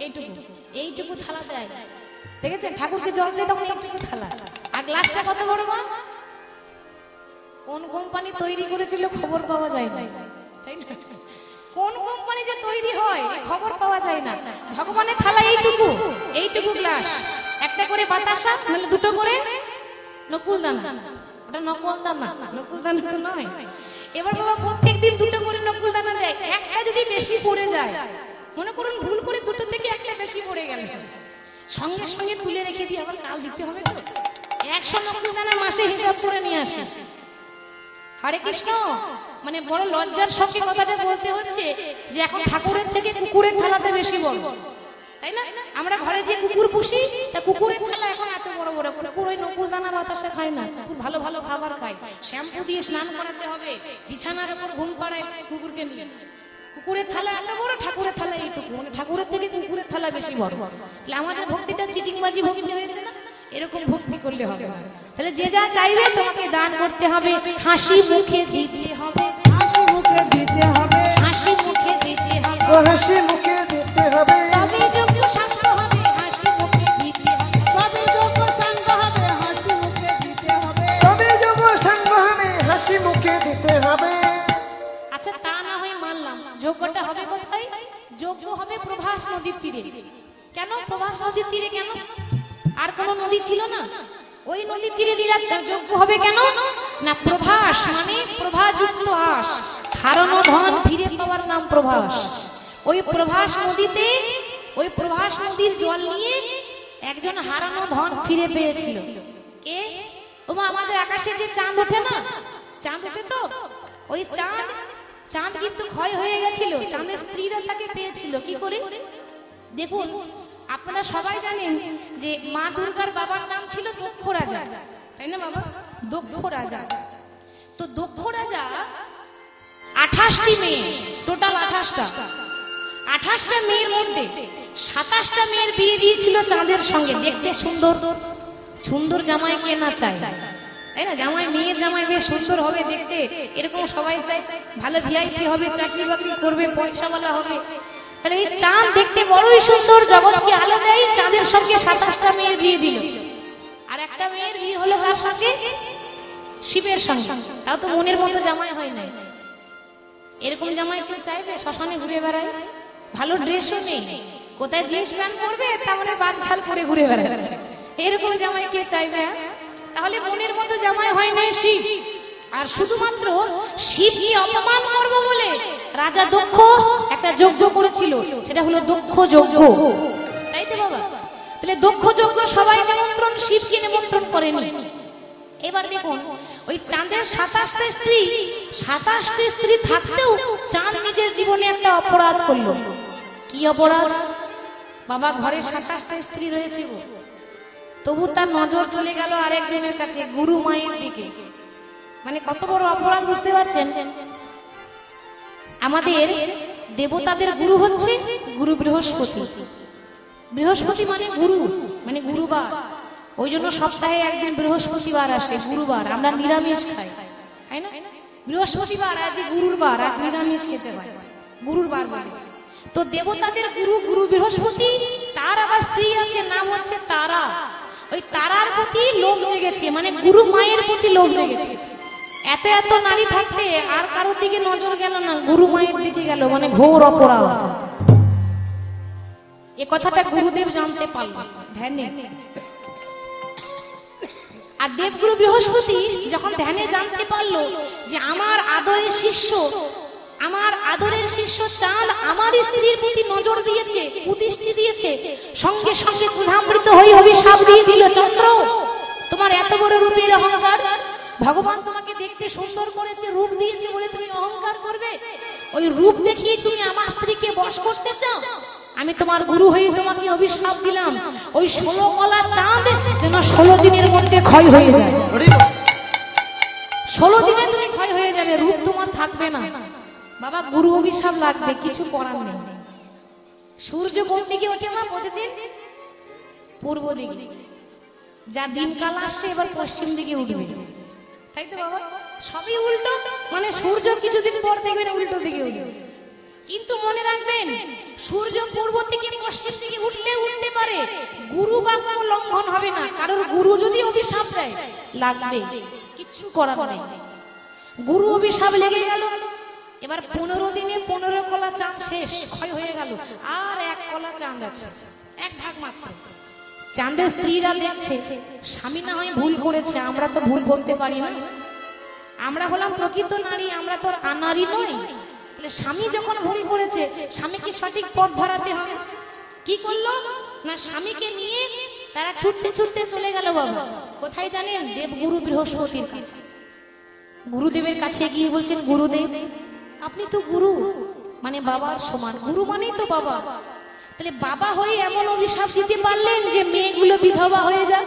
এইটুকু এইটুকু থালা দেয় দেখেছেন ঠাকুরকে জল দিয়ে তখন এইটুকু থালা আর গ্লাসটা কত বড় মা কোন কোম্পানি তৈরি করেছিল খবর পাওয়া যায় না তাই না কোন কোম্পানি যে তৈরি হয় খবর পাওয়া যায় না ভগবানের থালা এইটুকু এইটুকু গ্লাস একটা করে বাতাসা মানে দুটো করে নকুলদানা ওটা নকুলদানা নকুলদানা তো নয় এবার বাবা প্রত্যেকদিন দুটো করে নকুলদানা দেয় একটা যদি বেশি পড়ে যায় মনে করুন ভুল করে দুটো থেকে একটা বেশি পড়ে গেল সঙ্গে সঙ্গে তুলে রেখে দিয়ে আবার কাল দিতে হবে তো 100 নকুলদানা মাসে হিসাব করে নিয়ে আসে হরে কৃষ্ণ মানে বড় লজ্জার সঙ্গে কথাটা বলতে হচ্ছে যে এখন ঠাকুরের থেকে কুকুরের থালাটা বেশি বড় তাই না আমরা ঘরে যে কুকুর পুষি তা কুকুরের থালা এখন এত বড় বড় কুকুর ওই নকুলদানা বাতাসা খায় না খুব ভালো ভালো খাবার খায় শ্যাম্পু দিয়ে স্নান করাতে হবে বিছানার উপর ঘুম পাড়ায় কুকুরকে নিয়ে কুকুরের থালা এত বড় ঠাকুরের থালা এইটুকু মানে ঠাকুরের থেকে কুকুরের থালা বেশি বড় তাহলে আমাদের ভক্তিটা চিটিংবাজি ভক্তি হয়েছে না এরকম ভক্তি করলে হবে না তাহলে যে যা চাইবে তোমাকে দান করতে হবে হাসি মুখে দিতে হবে হাসি মুখে দিতে হবে হাসি মুখে দিতে হবে ও হাসি মুখে দিতে হবে তবে যজ্ঞ শান্ত হবে হাসি মুখে প্রভাস নদীর তীরে। কেন প্রভাস নদীর তীরে? কেন আর কোন নদী ছিল না? ওই নদীর তীরে লীলা যজ্ঞ হবে কেন না? প্রভাস মানে প্রভাযুক্ত আস, হারানো ধন ফিরে পাওয়ার নাম প্রভাস। ওই প্রভাস নদীতে, ওই প্রভাস নদীর জল নিয়ে একজন হারানো ধন ফিরে পেয়েছিল। কে? ওমা আমাদের আকাশে যে চাঁদ ওঠে না, চাঁদ ওঠে তো, ওই চাঁদ কিন্তু ক্ষয় হয়ে গেছিল, চাঁদের স্ত্রীরা তাকে পেয়েছিল। কি করে? দেখুন, আপনারা সবাই জানেন যে মা দুর্গার বাবার নাম ছিল দক্ষ রাজা, তাই না বাবা? দক্ষ রাজা। তো দক্ষ রাজা 28টি মেয়ে, টোটাল 28টা মেয়ের মধ্যে 27টা মেয়ের বিয়ে দিয়েছিল চাঁদের সঙ্গে। দেখতে সুন্দর সুন্দর জামাই কে না চায়, তাই না? জামাই, মেয়ের জামাই বেশ সুন্দর হবে দেখতে, এরকম সবাই চায়। ভালো ভিআইপি হবে, চাকরি বাকরি করবে, পয়সাওয়ালা হবে। তাহলে এই চাঁদ দেখতে বড়ই সুন্দর, জগৎকে আলো দেয়। চাঁদের সঙ্গে 27টা মেয়ের বিয়ে দিল। আর একটা মেয়ের বিয়ে হলো কার সঙ্গে? শিবের সঙ্গে। তাও তো মনের মতো জামাই হয় না। এরকম জামাই কেউ চাইবে? শ্মশানে ঘুরে বেড়ায়, ভালো ড্রেসও নেই, কোথায় জিন্স প্যান্ট পরবে, তারপরে বাঘঝাল করে ঘুরে বেড়াচ্ছে, এরকম জামাই কে চাইবে? তাহলে মনের মতো জামাই হয় না শিব। আর শুধুমাত্র শিবকে অপমান করব বলে রাজা দক্ষ একটা যজ্ঞ করেছিল, সেটা হলো দক্ষ যজ্ঞ, তাই তো বাবা? তাহলে দক্ষ যজ্ঞ সবাই নিমন্ত্রণ, শিবকে নিমন্ত্রণ করেনি। এবার দেখুন, ওই চাঁদের 27টা স্ত্রী থাকতেও চাঁদ নিজের জীবনে একটা অপরাধ করলো। কি অপরাধ? বাবা ঘরে 27টা স্ত্রী রয়েছে, তবু তার নজর চলে গেল আরেকজনের কাছে, গুরু মায়ের দিকে। মানে কত বড় অপরাধ, বুঝতে পারছেন? আমাদের দেবতাদের গুরু হচ্ছে গুরু বৃহস্পতি। বৃহস্পতি মানে গুরু, মানে গুরুবার। ওই জন্য সপ্তাহে একদিন বৃহস্পতিবার আসে, গুরুবার। আমরা নিরামিষ খাই, তাই না? বৃহস্পতিবার আজ গুরুর বার, আজ নিরামিষ খেতে হয়, গুরুর বার বলে। তো দেবতাদের গুরু গুরু বৃহস্পতি, তার আবার স্ত্রী আছে, নাম হচ্ছে তারা। ওই তারার প্রতি লোভ জেগেছে, মানে গুরু মায়ের প্রতি লোভ জেগেছে। এত এত নারী থাকতে আর কারোর দিকে নজর গেল না, গুরু মায়ের দিকে গেল, মানে ঘোর অপরাধ। এ কথাটা গুরুদেব জানতে পারলেন ধ্যানে। আর দেবগুরু বৃহস্পতি যখন ধ্যানে জানতে পারলো যে আমার আদরের শিষ্য, আমার আদরের শিষ্য চাঁদ আমার স্ত্রীর প্রতি নজর দিয়েছে, কুদৃষ্টি দিয়েছে, সঙ্গে সঙ্গে ক্রোধান্বিত হয়ে অভিশাপ দিয়ে দিল, চন্দ্র তোমার এত বড় রূপের অহংকার, ভগবান তোমাকে দেখতে সুন্দর করেছে, রূপ দিয়েছে বলে তুমি অহংকার করবে? ওই রূপ দেখিয়ে তুমি আমার স্ত্রীকে বশ করতে চাও? আমি তোমার গুরু হয়ে তোমাকে অভিশাপ দিলাম, ওই 16 কলা চাঁদ যেন 16 দিনের মধ্যে ক্ষয় হয়ে যায়। 16 দিনে তুমি ক্ষয় হয়ে যাবে, রূপ তোমার থাকবে না। বাবা গুরু অভিশাপ লাগবে, কিছু করার নেই। সূর্য কোন দিকে ওঠে মা প্রতিদিন? পূর্ব দিকে। যা দিনকাল আসছে এবার পশ্চিম দিকে উঠবে, তাই তো বাবা? সবই উল্টো, মানে সূর্য কিছুদিন পর দেখবেন উল্টো দিকে উঠবে। কিন্তু মনে রাখবেন, সূর্য পূর্ব থেকে পশ্চিম দিকে উঠতে পারে, গুরু বাক্য লঙ্ঘন হবে না। কারোর গুরু যদি অভিশাপ দেয় লাগবে, কিছু করার নেই। গুরু অভিশাপ লেগে গেল, এবার 15 দিনে 15 কলা চাঁদ শেষ, ক্ষয় হয়ে গেল। আর 1 কলা চাঁদ আছে, 1 ভাগ মাত্র। চাঁদের স্ত্রীরা দেখছে স্বামী না হয় ভুল করেছে, আমরা তো ভুল করতে পারি না, আমরা হলাম প্রকৃত নারী, আমরা তো আর আনারি নই। তাহলে স্বামী যখন ভুল করেছে, স্বামীকে সঠিক পথ ধরাতে হবে। কি করলো না, স্বামীকে নিয়ে তারা ছুটতে ছুটতে চলে গেল বাবা কোথায় জানেন? দেবগুরু বৃহস্পতির কাছে। গুরুদেবের কাছে গিয়ে বলছেন, গুরুদেব আপনি তো গুরু, মানে বাবার সমান, গুরু মানেই তো বাবা। তাহলে বাবা হয়ে এমন অভিশাপ দিতে পারলেন যে মেয়েগুলো বিধবা হয়ে যায়।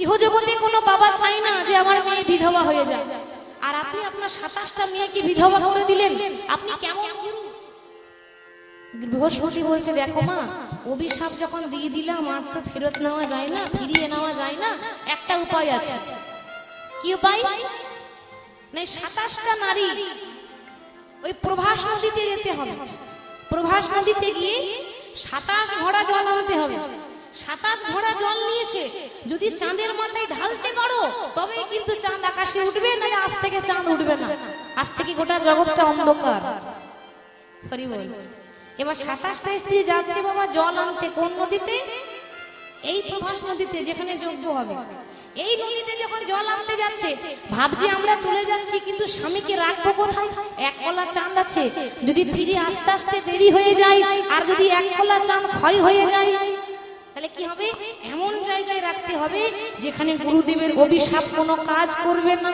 ইহজগতে কোনো বাবা চায় না যে আমার মেয়ে বিধবা হয়ে যায়, আর আপনি আপনার 27টা মেয়েকে বিধবা করে দিলেন, আপনি কেমন গুরু? বৃহস্পতি বলছে, দেখো মা, অভিশাপ যখন দিয়ে দিলাম আর তো ফেরত নেওয়া যায় না, ফিরিয়ে নেওয়া যায় না। একটা উপায় আছে। কি উপায়? না 27টা নারী ওই প্রভাস নদীতে যেতে হবে। প্রভাস নদীতে গিয়ে 27 ঘোড়া জল আনতে হবে। 27 ঘোড়া জল নিয়ে এসে যদি চাঁদের মাথায় ঢালতে পারো তবে কিন্তু চাঁদ আকাশে উঠবে, নাহলে আজ থেকে চাঁদ উঠবে না। আজ থেকে গোটা জগৎটা অন্ধকার। হরি বল। এবার 27টা স্ত্রী যাচ্ছে বাবা জল আনতে, কোন নদীতে? এই প্রভাস নদীতে, যেখানে যজ্ঞ হবে। এই নদীতে যখন জল আনতে যাচ্ছে, ভাবছি আমরা চলে যাচ্ছি, কিন্তু স্বামীকে রাখবো কোথায়? এক কলা চাঁদ আছে, যদি ফিরে আস্তে আস্তে দেরি হয়ে যায়, আর যদি এক কলা চাঁদ ক্ষয় হয়ে যায়, তাহলে কি হবে? এমন জায়গায় রাখতে হবে যেখানে গুরুদেবের অভিশাপ কোনো কাজ করবে না।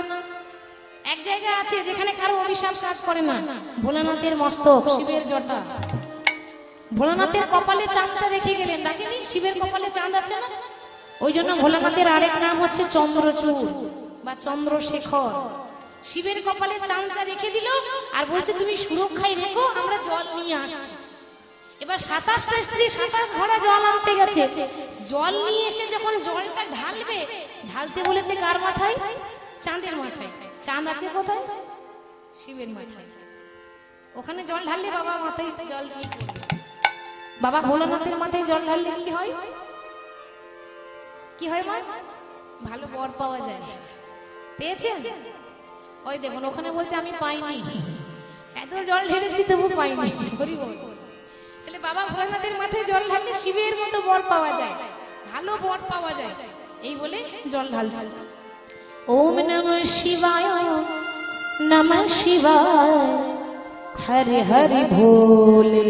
এক জায়গা আছে যেখানে কারো অভিশাপ কাজ করে না, ভোলানাথের মস্তক, শিবের জটা। ভোলানাথের কপালে চাঁদটা রেখে গেলেন, দেখেনি? শিবের কপালে চাঁদ আছে না? ওই জন্য ভোলানাথের আরেক নাম হচ্ছে চন্দ্রচূড় বা চন্দ্রশেখর। শিবের কপালে চাঁদটা রেখে দিল আর বলছে তুমি সুরক্ষায় রেখো, আমরা জল নিয়ে আসছি। এবার 27টা স্ত্রী 27 ঘড়া জল আনতে গেছে। জল নিয়ে এসে যখন জলটা ঢালবে, ঢালতে বলেছে কার মাথায়? চাঁদের মাথায়। চাঁদ আছে কোথায়? শিবের মাথায়। ওখানে জল ঢাললে বাবা মাথায় জল নিয়ে পড়বে। বাবা ভোলানাথের মাথায় জল ঢাললে কি হয়? কি হয় মা? ভালো বর পাওয়া যায়। পেয়েছেন? ওই দেখুন ওখানে বলছে আমি পাইনি, এত জল ঢেলেছি তবু পাইনি। হরি বল। তাহলে বাবা ভোলানাথের মাথায় জল ঢাললে শিবের মতো বর পাওয়া যায়, ভালো বর পাওয়া যায়, এই বলে জল ঢালছে। ওম নমঃ শিবায়, নমঃ শিবায়, হরি হরি ভোলে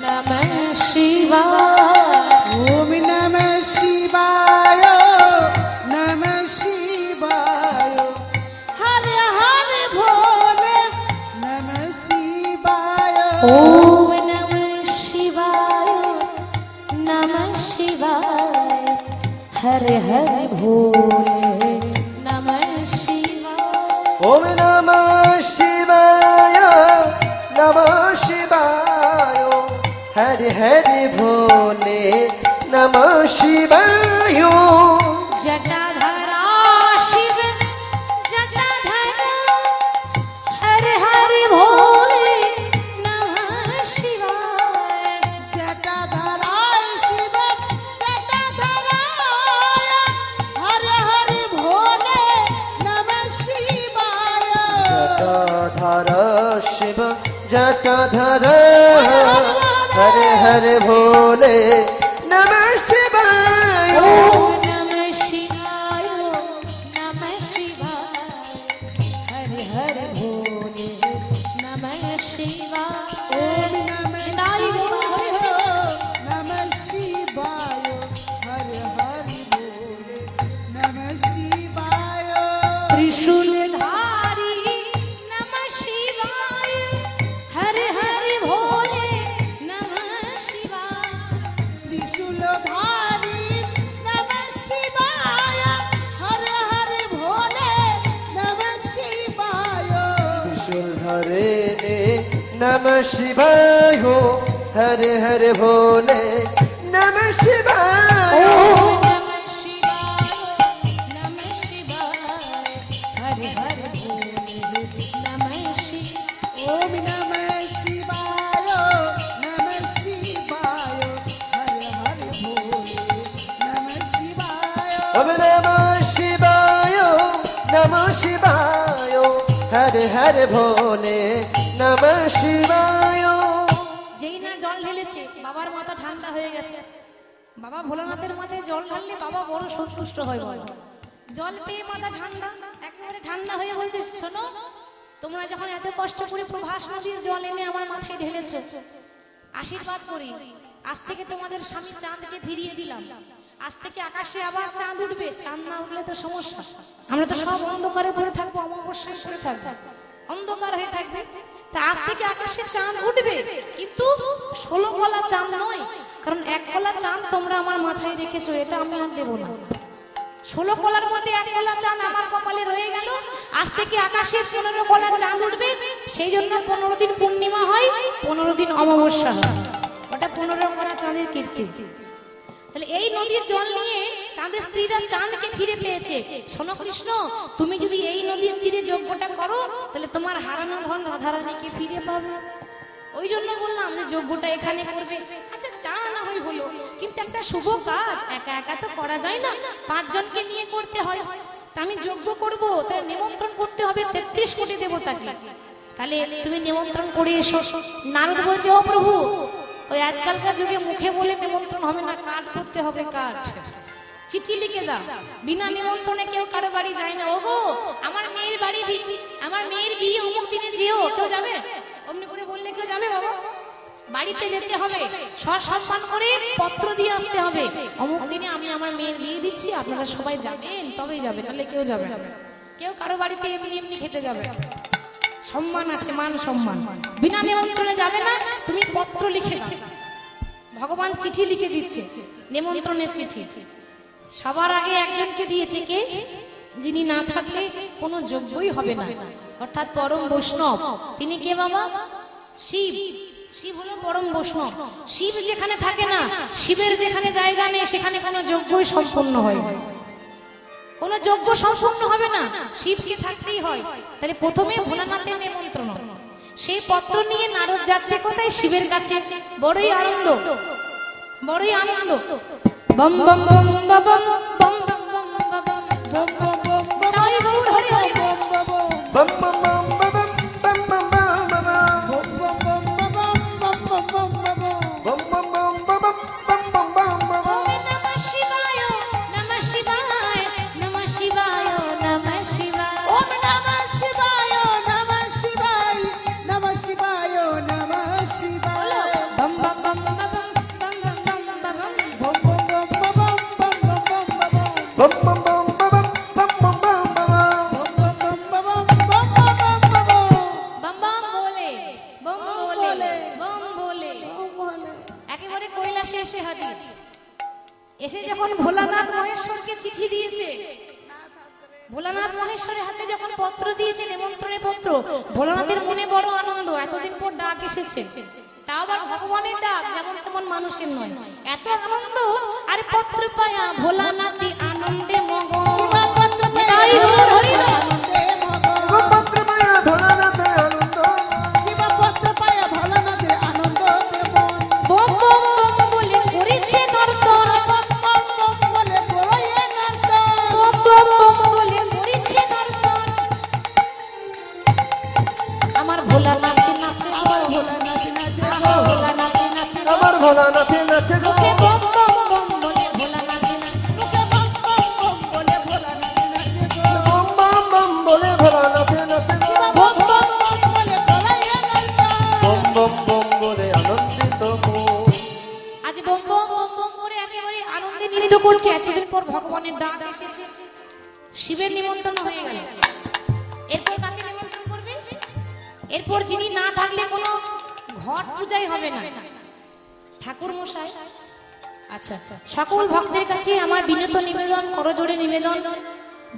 নমঃ শিবায়। ওম নমঃ শিবায়, নমঃ শিবায়, হরে হরে ভোলে নমঃ শিবায়। ওম নমঃ শিবায়, নমঃ শিবায়, হরে হরে ভোলে নমঃ শিবায়। ওম নমঃ শিবায়, নমঃ শিবায়, হরে হরে ভোলে নমঃ শিবায়। জটাধারা শিব জটাধারা, হরে হরে ভোলে নমঃ শিবায়। জটাধারায় শিব জটাধারায়, হরে হরে ভোলে নমঃ শিবায়। জটাধার শিব জটাধার, হরে হরে ভোলে নমঃ শিবায়। ওম নমঃ শিবায়, নমঃ শিবায়, হরে হরে ভোলে নমঃ শিবায়। ওম নমঃ শিবায়, নমঃ শিবায়, হরে হরে ভোলে নমঃ শিবায়। ত্রিশূলধারী নমঃ শিবায়, হরে হরে ভোলে নমঃ শিবায়। ত্রিশূলধারী নমঃ শিবায়, হরে হরে ভোলে নমঃ শিবায়। ত্রিশূল ধরে নমঃ শিবায়, হরে হরে ভোলে নমঃ শিবায়। ওম নমঃ শিবায়, নমঃ শিবায়, হরে হরে ভোলে নমঃ শিবায়। ওম নমঃ শিবায়, নমঃ শিবায়, হরে হরে ভোলে নমঃ শিবায়। ওম নমঃ শিবায়, নমঃ শিবায়, হরে হরে ভোলে নমঃ শিবায়। যেই না জল ঢেলেছে বাবার মাথা ঠান্ডা হয়ে গেছে। বাবা ভোলানাথের মাথায় জল ঢাললে বাবা বড় সন্তুষ্ট হয়। বাবা জল পেয়ে মাথা ঠান্ডা, একেবারে ঠান্ডা হয়ে বলছে শোনো, তোমরা যখন এত কষ্ট করে প্রভাস নদীর জল এনে আমার মাথায় ঢেলেছো, আশীর্বাদ করি আজ থেকে তোমাদের স্বামী চাঁদকে ফিরিয়ে দিলাম। আজ থেকে আকাশে আবার চাঁদ উঠবে, চাঁদ না উঠলে তো সমস্যা। আমরা তো সব অন্ধকারে পড়ে থাকবো, অমাবস্যায় পড়ে থাকবো, অন্ধকার হয়ে থাকবে। তা আজ থেকে আকাশে চাঁদ উঠবে, কিন্তু 16 কলা চাঁদ নয়, কারণ 1 কলা চাঁদ তোমরা আমার মাথায় রেখেছো, এটা আমি আর দেবো না। 16 কলার মধ্যে 1 কলা চাঁদ আমার কপালে রয়ে গেল। আজ থেকে আকাশে 15 কলা চাঁদ উঠবে, সেই জন্য 15 দিন পূর্ণিমা হয়, 15 দিন অমাবস্যা হয়। ওটা 15 কলা চাঁদের কীর্তি। তাহলে এই নদীর জল নিয়ে চাঁদের স্ত্রীরা চাঁদকে ফিরে পেয়েছে। শোনো কৃষ্ণ, তুমি যদি এই নদীর তীরে যজ্ঞটা করো, তাহলে তোমার হারানো ধন রাধারানীকে ফিরে পাবে। ওই জন্য বললাম যে যজ্ঞটা এখানে করবে। আচ্ছা তা না হয় হলো, কিন্তু একটা শুভ কাজ একা একা তো করা যায় না, 5 জনকে নিয়ে করতে হয়। তা আমি যজ্ঞ করব, তাই নিমন্ত্রণ করতে হবে 33 কোটি দেবতাকে। তাহলে তুমি নিমন্ত্রণ করে এসো। নারদ বলছে, ও প্রভু, ওই আজকালকার যুগে মুখে বলে নিমন্ত্রণ হবে না, কার্ড করতে হবে, কার্ড, চিঠি লিখে দাও। বিনা নিমন্ত্রণে কেউ কারো বাড়ি যায় না। ওগো, আমার মেয়ের বাড়ি, আমার মেয়ের বিয়ে অমুক দিনে যেও, কেউ যাবে? অমনি করে বললে কেউ যাবে বাবা? বাড়িতে যেতে হবে, সসম্মান করে পত্র দিয়ে আসতে হবে, অমুক দিনে আমি আমার মেয়ের বিয়ে দিচ্ছি, আপনারা সবাই যাবেন, তবেই যাবে, তাহলে কেউ যাবে না। কেউ কারো বাড়িতে এমনি এমনি খেতে যাবে? সম্মান আছে, মান সম্মান। বিনা নিমন্ত্রণে যাবে না, তুমি পত্র লিখে দাও। ভগবান চিঠি লিখে দিচ্ছে, নিমন্ত্রণের চিঠি। সবার আগে একজনকে দিয়েছে, কে? যিনি না থাকলে কোনো যোগ্যই হবে না, অর্থাৎ পরম বৈষ্ণব। তিনি কে বাবা? শিব। শিব হলো পরম বৈষ্ণব। শিব যেখানে থাকে না, শিবের যেখানে জায়গা নেই, সেখানে কোনো যজ্ঞই সম্পূর্ণ হয়, কোনো যজ্ঞ সম্পূর্ণ হবে না, শিবকে থাকতেই হয়। তাহলে প্রথমে ভোলানাথের নিমন্ত্রণ। সেই পত্র নিয়ে নারদ যাচ্ছে কোথায়? শিবের কাছে। বড়ই আনন্দ, বড়ই আনন্দ। বম বম বম বম বম বম বম বম বম বম বম বম। হরি গৌর, হরি হরি বম বম বম বম বম বম বম বম বম বম বম বম বম বম বম বম বম। ওম নমঃ শিবায়, নমঃ শিবায়, নমঃ শিবায়, নমঃ শিবায়। ওম নমঃ শিবায়, নমঃ শিবায়, নমঃ শিবায়, নমঃ শিবায়। বম বম বম বম বম বম বম বম বম। বম বম বম বম বম বম বম বম। বম বম বম বম বম বম বম বম। বম বম বলে, বম বলে, বম বলে একেবারে কৈলাসে এসে হাজির। এসে যখন ভোলানাথ মহেশ্বরকে চিঠি দিয়েছে, ভোলানাথ মহেশ্বরের হাতে যখন পত্র দিয়েছে, নিমন্ত্রণের পত্র, ভোলানাথের মনে বড় আনন্দ। এতদিন পর ডাক এসেছে, তা আবার ভগবানের ডাক, যেমন তেমন মানুষের নয়। এত আনন্দ, আর পত্র পায়া ভোলানাথই আনন্দে মগন। তাই হরি হরি বল। পত্র মায়া ভোলানাথে আনন্দ। বম বম বম বলে করেছে নর্তন, বম বম বম বলে করেছে নর্তন। আমার ভোলানাথে নাচে, আমার ভোলানাথে নাচে, আমার ভোলানাথে নাচে, আমার ভোলানাথে নাচে গো। মুখে বম বম বম বলে ভোলানাথে নাচে, বম বম বম বলে ভোলানাথে নাচে গো। বম বম বম বম বম বম বলে আনন্দিত মন। আজ বম বম বম বম করে একেবারে আনন্দে নৃত্য করছে। এতদিন পর ভগবানের ডাক এসেছে, শিবের নিমন্ত্রণ হয়ে গেল। এরপর কাকে নিমন্ত্রণ করবে? এরপর যিনি না থাকলে কোনো ঘট পূজাই হবে না, ঠাকুর মশাই। আচ্ছা আচ্ছা, সকল ভক্তের কাছে আমার বিনীত নিবেদন, করজোড়ে নিবেদন,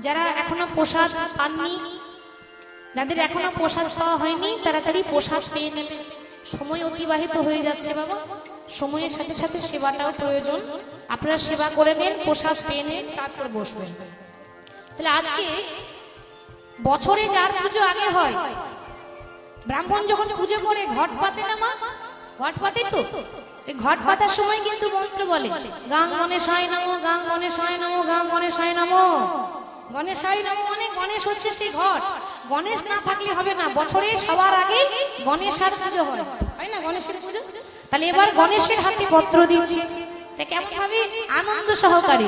যারা এখনো প্রসাদ পাননি, যাদের এখনো প্রসাদ পাওয়া হয়নি, তাড়াতাড়ি প্রসাদ পেয়ে নেবেন। সময় অতিবাহিত হয়ে যাচ্ছে বাবা, সময়ের সাথে সাথে সেবাটাও প্রয়োজন। আপনারা সেবা করে নেন, প্রসাদ পেয়ে নেন, তারপর বসবেন। তাহলে আজকে বছরে যার পুজো আগে হয়, ব্রাহ্মণ যখন পুজো করে ঘট পাতে না মা, ঘট পাতে তো, এই ঘট পাতার সময় কিন্তু মন্ত্র বলে, গাং গণেশায় নমো, গাং গণেশায় নমো, গাং গণেশায় নমো। গণেশায় নমো মানে গণেশ হচ্ছে সেই ঘট। গণেশ না থাকলে হবে না, বছরে সবার আগে গণেশের পুজো হয়, হয় না গণেশের পুজো? তাহলে এবার গণেশের হাতে পত্র দিচ্ছি, তা কেমন ভাবে আনন্দ সহকারে,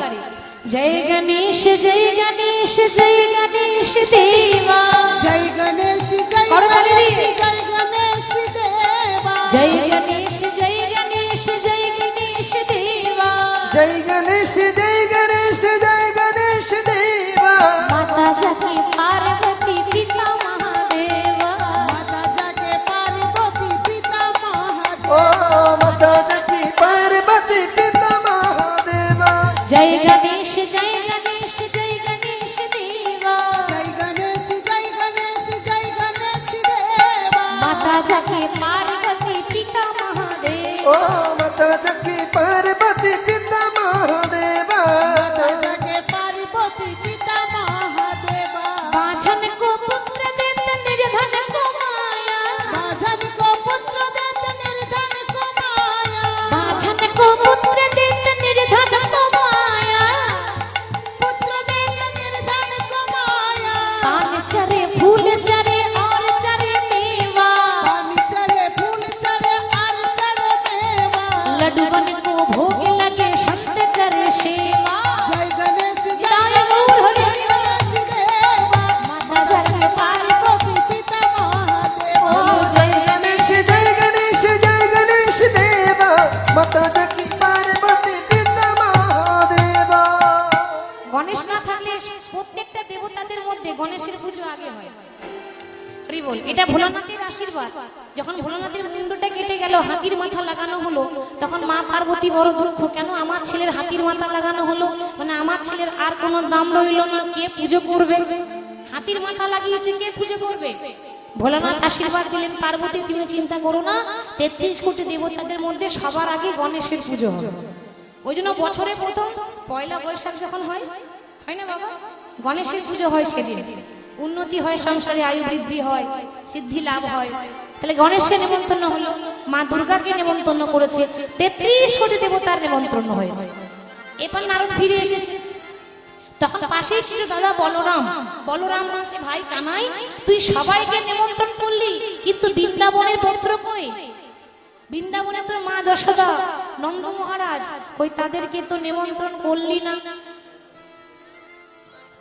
জয় গণেশ, জয় গণেশ, জয় গণেশ দেবা, জয় গণেশ, জয় করতালি দিয়ে। জয় গণেশ দেবা। জয় গণেশ, জয় গণেশ, জয় গণেশ দেবা। জয় গণেশ, জয় গণেশ, জয় গণেশ দেবা। মাতা যাকে পার্বতী পিতা মহাদেবা, মাতা যাকে পার্বতী পিতা মহাদেব। ও মাতা যাকে পার্বতী পিতা মহাদেবা। জয় গণেশ, জয় গণেশ, জয় গণেশ দেবা। জয় গণেশ, জয় গণেশ, জয় গণেশ দেবা। মাতা যাকে পার্বতী পিতা মহাদেব, ও মাতা যাকে পার্বতী পিতা মহাদেবা। মাতা যাকে পার্বতী পিতা মহাদেবা। বাঁঝন কো পুত্র দেত নির্ধন কো মায়া, বাঁঝন কো পুত্র দেত নির্ধন কো মায়া। বাঁঝন কো পুত্র দেত নির্ধন কো মায়া। গণেশের পুজো আগে হয়। হরি বল। এটা ভোলানাথের আশীর্বাদ। যখন ভোলানাথের মুন্ডটা কেটে গেল, হাতির মাথা লাগানো হলো, তখন মা পার্বতী বড় দুঃখ, কেন আমার ছেলের হাতির মাথা লাগানো হলো, মানে আমার ছেলের আর কোনো দাম রইল না, কে পুজো করবে? হাতির মাথা লাগিয়েছে, কে পুজো করবে? ভোলানাথ আশীর্বাদ দিলেন, পার্বতী তুমি চিন্তা করো না, 33 কোটি দেবতাদের মধ্যে সবার আগে গণেশের পুজো হবে। ওই জন্য বছরে প্রথম পয়লা বৈশাখ যখন হয়, হয় না বাবা, গণেশের পুজো হয়, সেদিন উন্নতি হয়, সংসারে আয়ু বৃদ্ধি হয়, সিদ্ধি লাভ হয়। তাহলে গণেশের নেমন্তন্ন হলো, মা দুর্গাকে নেমন্তন্ন করেছে, 33 কোটি দেবতার নেমন্তন্ন হয়েছে। এবার নারদ ফিরে এসেছে, তখন পাশেই ছিল দাদা বলরাম। বলরাম বলছে, ভাই কানাই, তুই সবাইকে নেমন্ত্রণ করলি, কিন্তু বৃন্দাবনের পুত্র কই? বৃন্দাবনে তোর মা যশোদা, নন্দ মহারাজ কই, তাদেরকে তো নেমন্ত্রণ করলি না।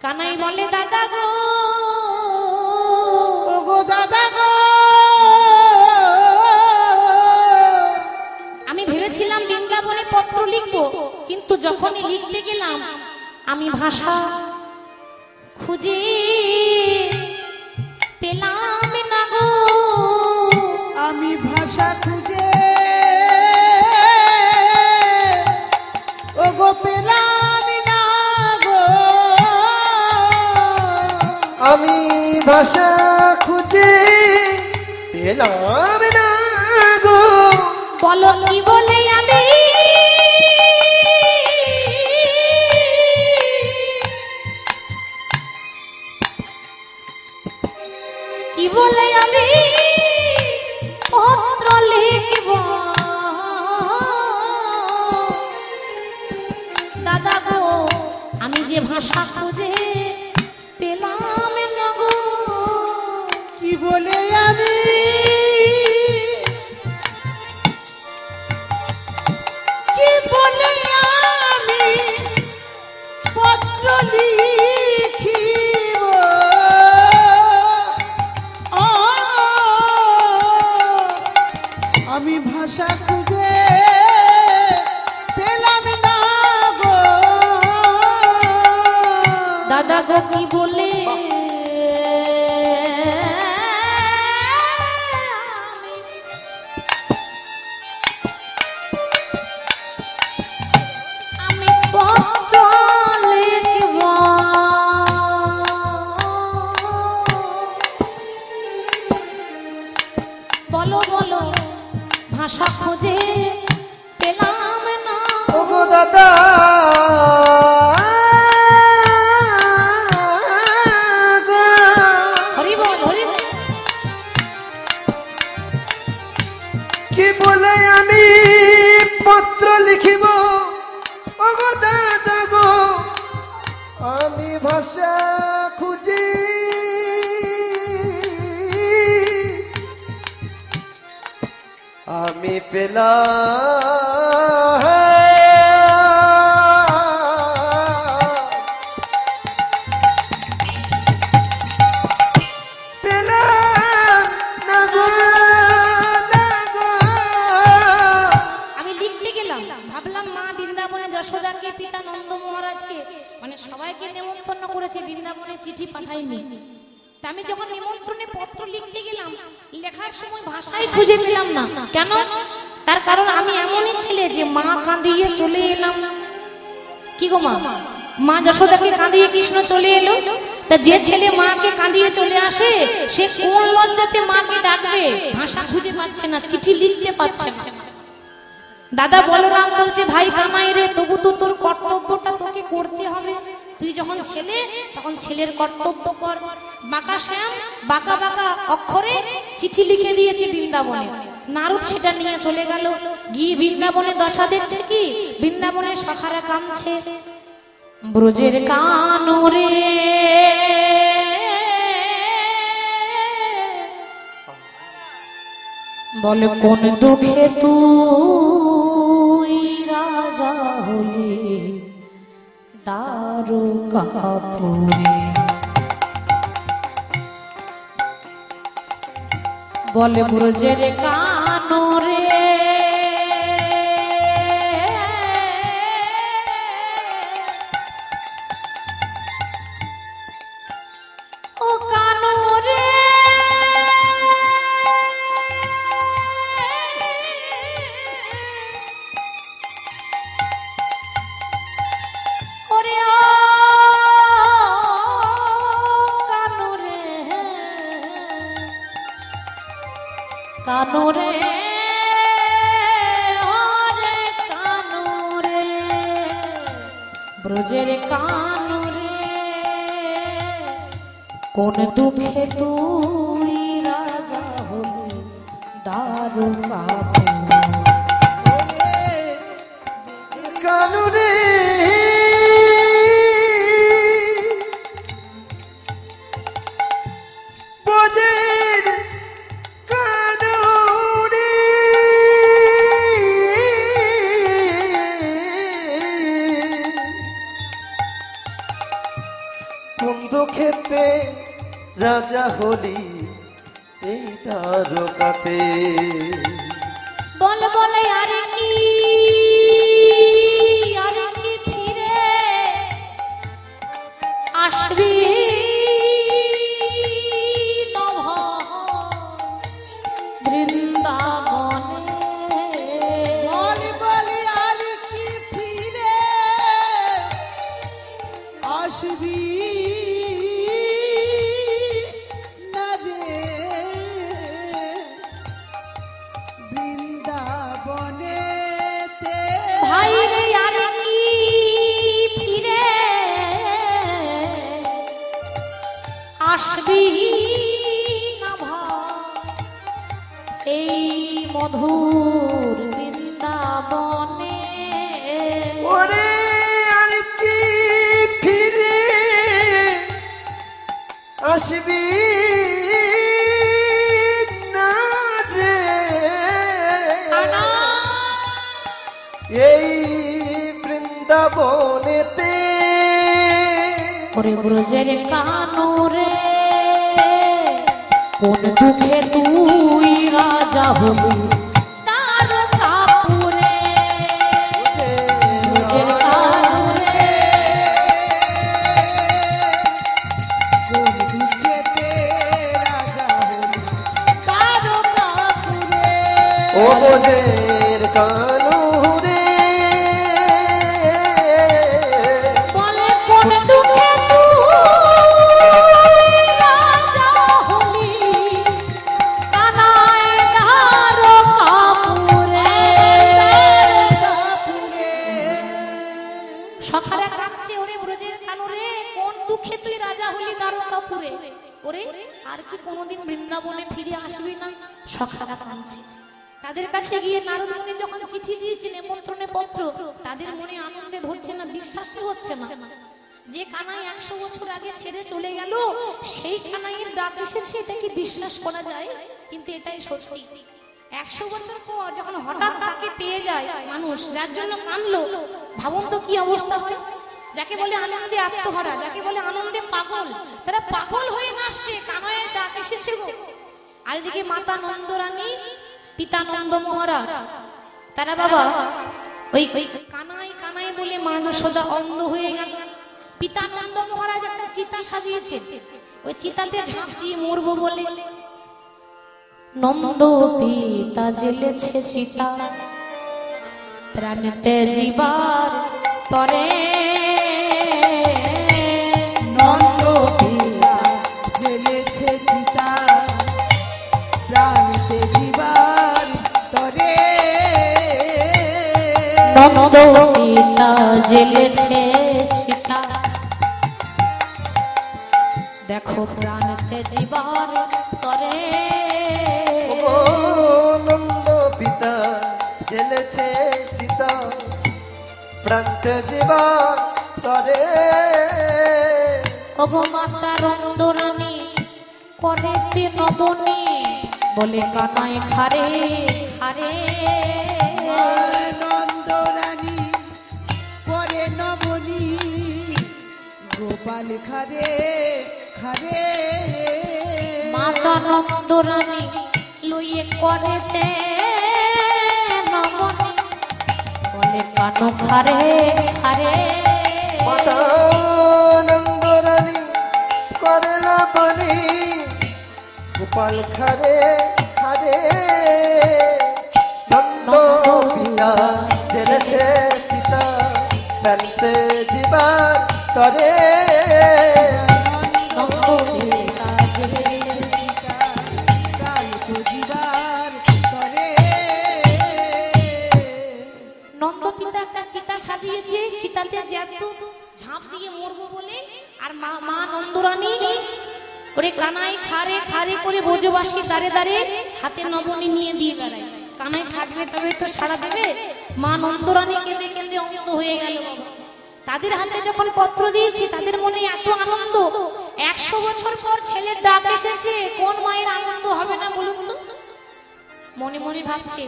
কানাই বলে, দাদা গো, ও গো দাদা গো, আমি ভেবেছিলাম বৃন্দাবনে পত্র লিখবো, কিন্তু যখনই লিখতে গেলাম আমি ভাষা খুঁজে পেলাম না গো। আমি ভাষা খুঁজে ও গো পেলাম না গো। আমি ভাষা খুঁজে পেলাম না গো। বলো কি বলে আমি কি বলে আমি পত্র লিখব? দাদা গো, আমি যে ভাষা খুঁজে পেলাম না গো। কি বলে আমি কি বলে আমি পত্র লিখিব? আমি ভাষা খুঁজে পেলাম না গো। দাদা গো কি বলে আমি পত্র লিখব? বলো বলো, ভাষা খুঁজে পেলাম না ওগো দাদা গো। হরি বল, হরি বল। কি বলে আমি পত্র লিখিব? ওগো দাদা গো, আমি ভাষা খুঁজি আমি পেলাম না গো, না গো। আমি লিখতে গেলাম, ভাবলাম মা বৃন্দাবনে যশোদাকে, পিতা নন্দ মহারাজকে, মানে সবাইকে নেমন্তন্ন করেছে, বৃন্দাবনে চিঠি পাঠাইনি। তা আমি যখন নিমন্ত্রণে পত্র লিখতে গেলাম, লেখার সময় ভাষাই খুঁজে পেলাম না। কেন? তার কারণ আমি এমনই ছেলে যে মা কাঁদিয়ে চলে এলাম। কি গো মা, মা যশোদাকে কাঁদিয়ে কৃষ্ণ চলে এলো, তা যে ছেলে মাকে কাঁদিয়ে চলে আসে সে কোন লজ্জাতে মাকে ডাকবে? ভাষা খুঁজে পাচ্ছে না, চিঠি লিখতে পারছে না। দাদা বলরাম বলছে, ভাই কামাই রে, তবু তো তোর কর্তব্যটা তোকে করতে হবে। তুই যখন ছেলে, তখন ছেলের কর্তব্য কর। বাঁকা শ্যাম বাঁকা বাঁকা অক্ষরে চিঠি লিখে দিয়েছে বৃন্দাবনে। নারদ সেটা নিয়ে চলে গেল, গিয়ে বৃন্দাবনে দশা দেখছে কি, বৃন্দাবনের সখারা কাঁদছে, ব্রজের কানরে বলে কোন দুঃখে তুই রাজা হলি দ্বারকাপুরে। বলে ব্রজের কানরে কানু রে ওরে কানু রে ব্রজের কানু রে কোন দুঃখে তুই রাজা হলি দ্বারকাপুর কানু রে ব্রজের কানু রে কুন্দ খেতে রাজা হলি এই দ্বারকাতে বল বলে আরে কি ফিরে আসবি নভ বৃন্দাবনে বলি বলি আর কি ফিরে আসবি না রে বৃন্দাবনেতে ভাই রে আরে কি ফিরে আসবি না ভাই এই মধুর বৃন্দাবনে ওরে আর কি ফিরে আসবি না রে আনা এই বৃন্দাবনেতে ওরে ব্রজের কানু রে কোন দুঃখে তুই রাজা হলি দ্বারকাপুরে ব্রজের কানু রে কোন দুঃখেতে রাজা হলি দ্বারকাপুরে ও বোঝের কানু রে বলে কোন দুঃখে তুই রাজা হলি কানাই দ্বারকাপুরে সখারা কাঁদছে ওরে ব্রজের কানু রে কোন দুঃখে তুই রাজা হলি দ্বারকাপুরে ওরে আর কি কোনোদিন বৃন্দাবনে ফিরে আসবি না সখারা কাঁদছে তাদের কাছে গিয়ে নারদ মুনি যখন চিঠি দিয়েছে নেমন্ত্রণে পত্র তাদের মনে আনন্দে ধরছে না বিশ্বাসই হচ্ছে না যে কানাই 100 বছর আগে ছেড়ে চলে গেল সেই কানাইয়ের ডাক এসেছে এটা কি বিশ্বাস করা যায় কিন্তু এটাই সত্যি 100 বছর পর যখন হঠাৎ তাকে পেয়ে যায় মানুষ যার জন্য কাঁদলো ভাবুন তো কি অবস্থা হয় যাকে বলে আনন্দে আত্মহারা যাকে বলে আনন্দে পাগল তারা পাগল হয়ে নাচছে কানাইয়ের ডাক এসেছে গো আর এদিকে মাতা নন্দরানী পিতা নন্দ মহারাজ তারা বাবা ওই কানাই কানাই বলে মা যশোদা অন্ধ হয়ে গেল পিতা নন্দ মহারাজ একটা চিতা সাজিয়েছে ওই চিতাতে ঝাঁপ দিয়ে মরবো বলে নন্দ পিতা জ্বেলেছে চিতা প্রাণেতে জীবার তরে নন্দ পিতা জ্বেলেছে চিতা প্রাণীতে জীবার তরে নন্দ পিতা জ্বেলেছে চিতা দেখো প্রাণেতে জীবার তরে ও নন্দ পিতা জ্বেলেছে চিতা প্রান্তে জীবা তরে ওগো মাতা রন্দরানী করেতে নবনী বলে কানাই খারে খারে নন্দরানী করে নবনী গোপাল খারে খারে মাতা নন্দরানী লইয়ে করেতে নবনী বলে কানো খারে খারে মাতা নন্দরানী করে লাবণী গোপাল খারে খারে নন্দ পিতা জ্বেলেছে চিতা প্রান্তে জীবার তরে নন্দ পিতা জ্বেলেছে প্রাণীতে জীবার সাজিয়েছে চিতাতে জ্যান্ত ঝাঁপ দিয়ে মরবো বলে। আর মা নন্দরানী করে কানাই খারে খারে করে বোঝবাসী দাঁড়ে দাঁড়ে হাতে নবনী নিয়ে দিয়ে বেড়ায়। কানাই থাকবে তবে তো ছাড়া দেবে। মা নন্দরানী কেঁদে কেঁদে অন্ধ হয়ে গেল। তাদের হাতে যখন পত্র দিয়েছি তাদের মনে এত আনন্দ, 100 বছর পর ছেলের ডাক এসেছে, কোন মায়ের আনন্দ হবে না বলুন তো? মনে মনে ভাবছে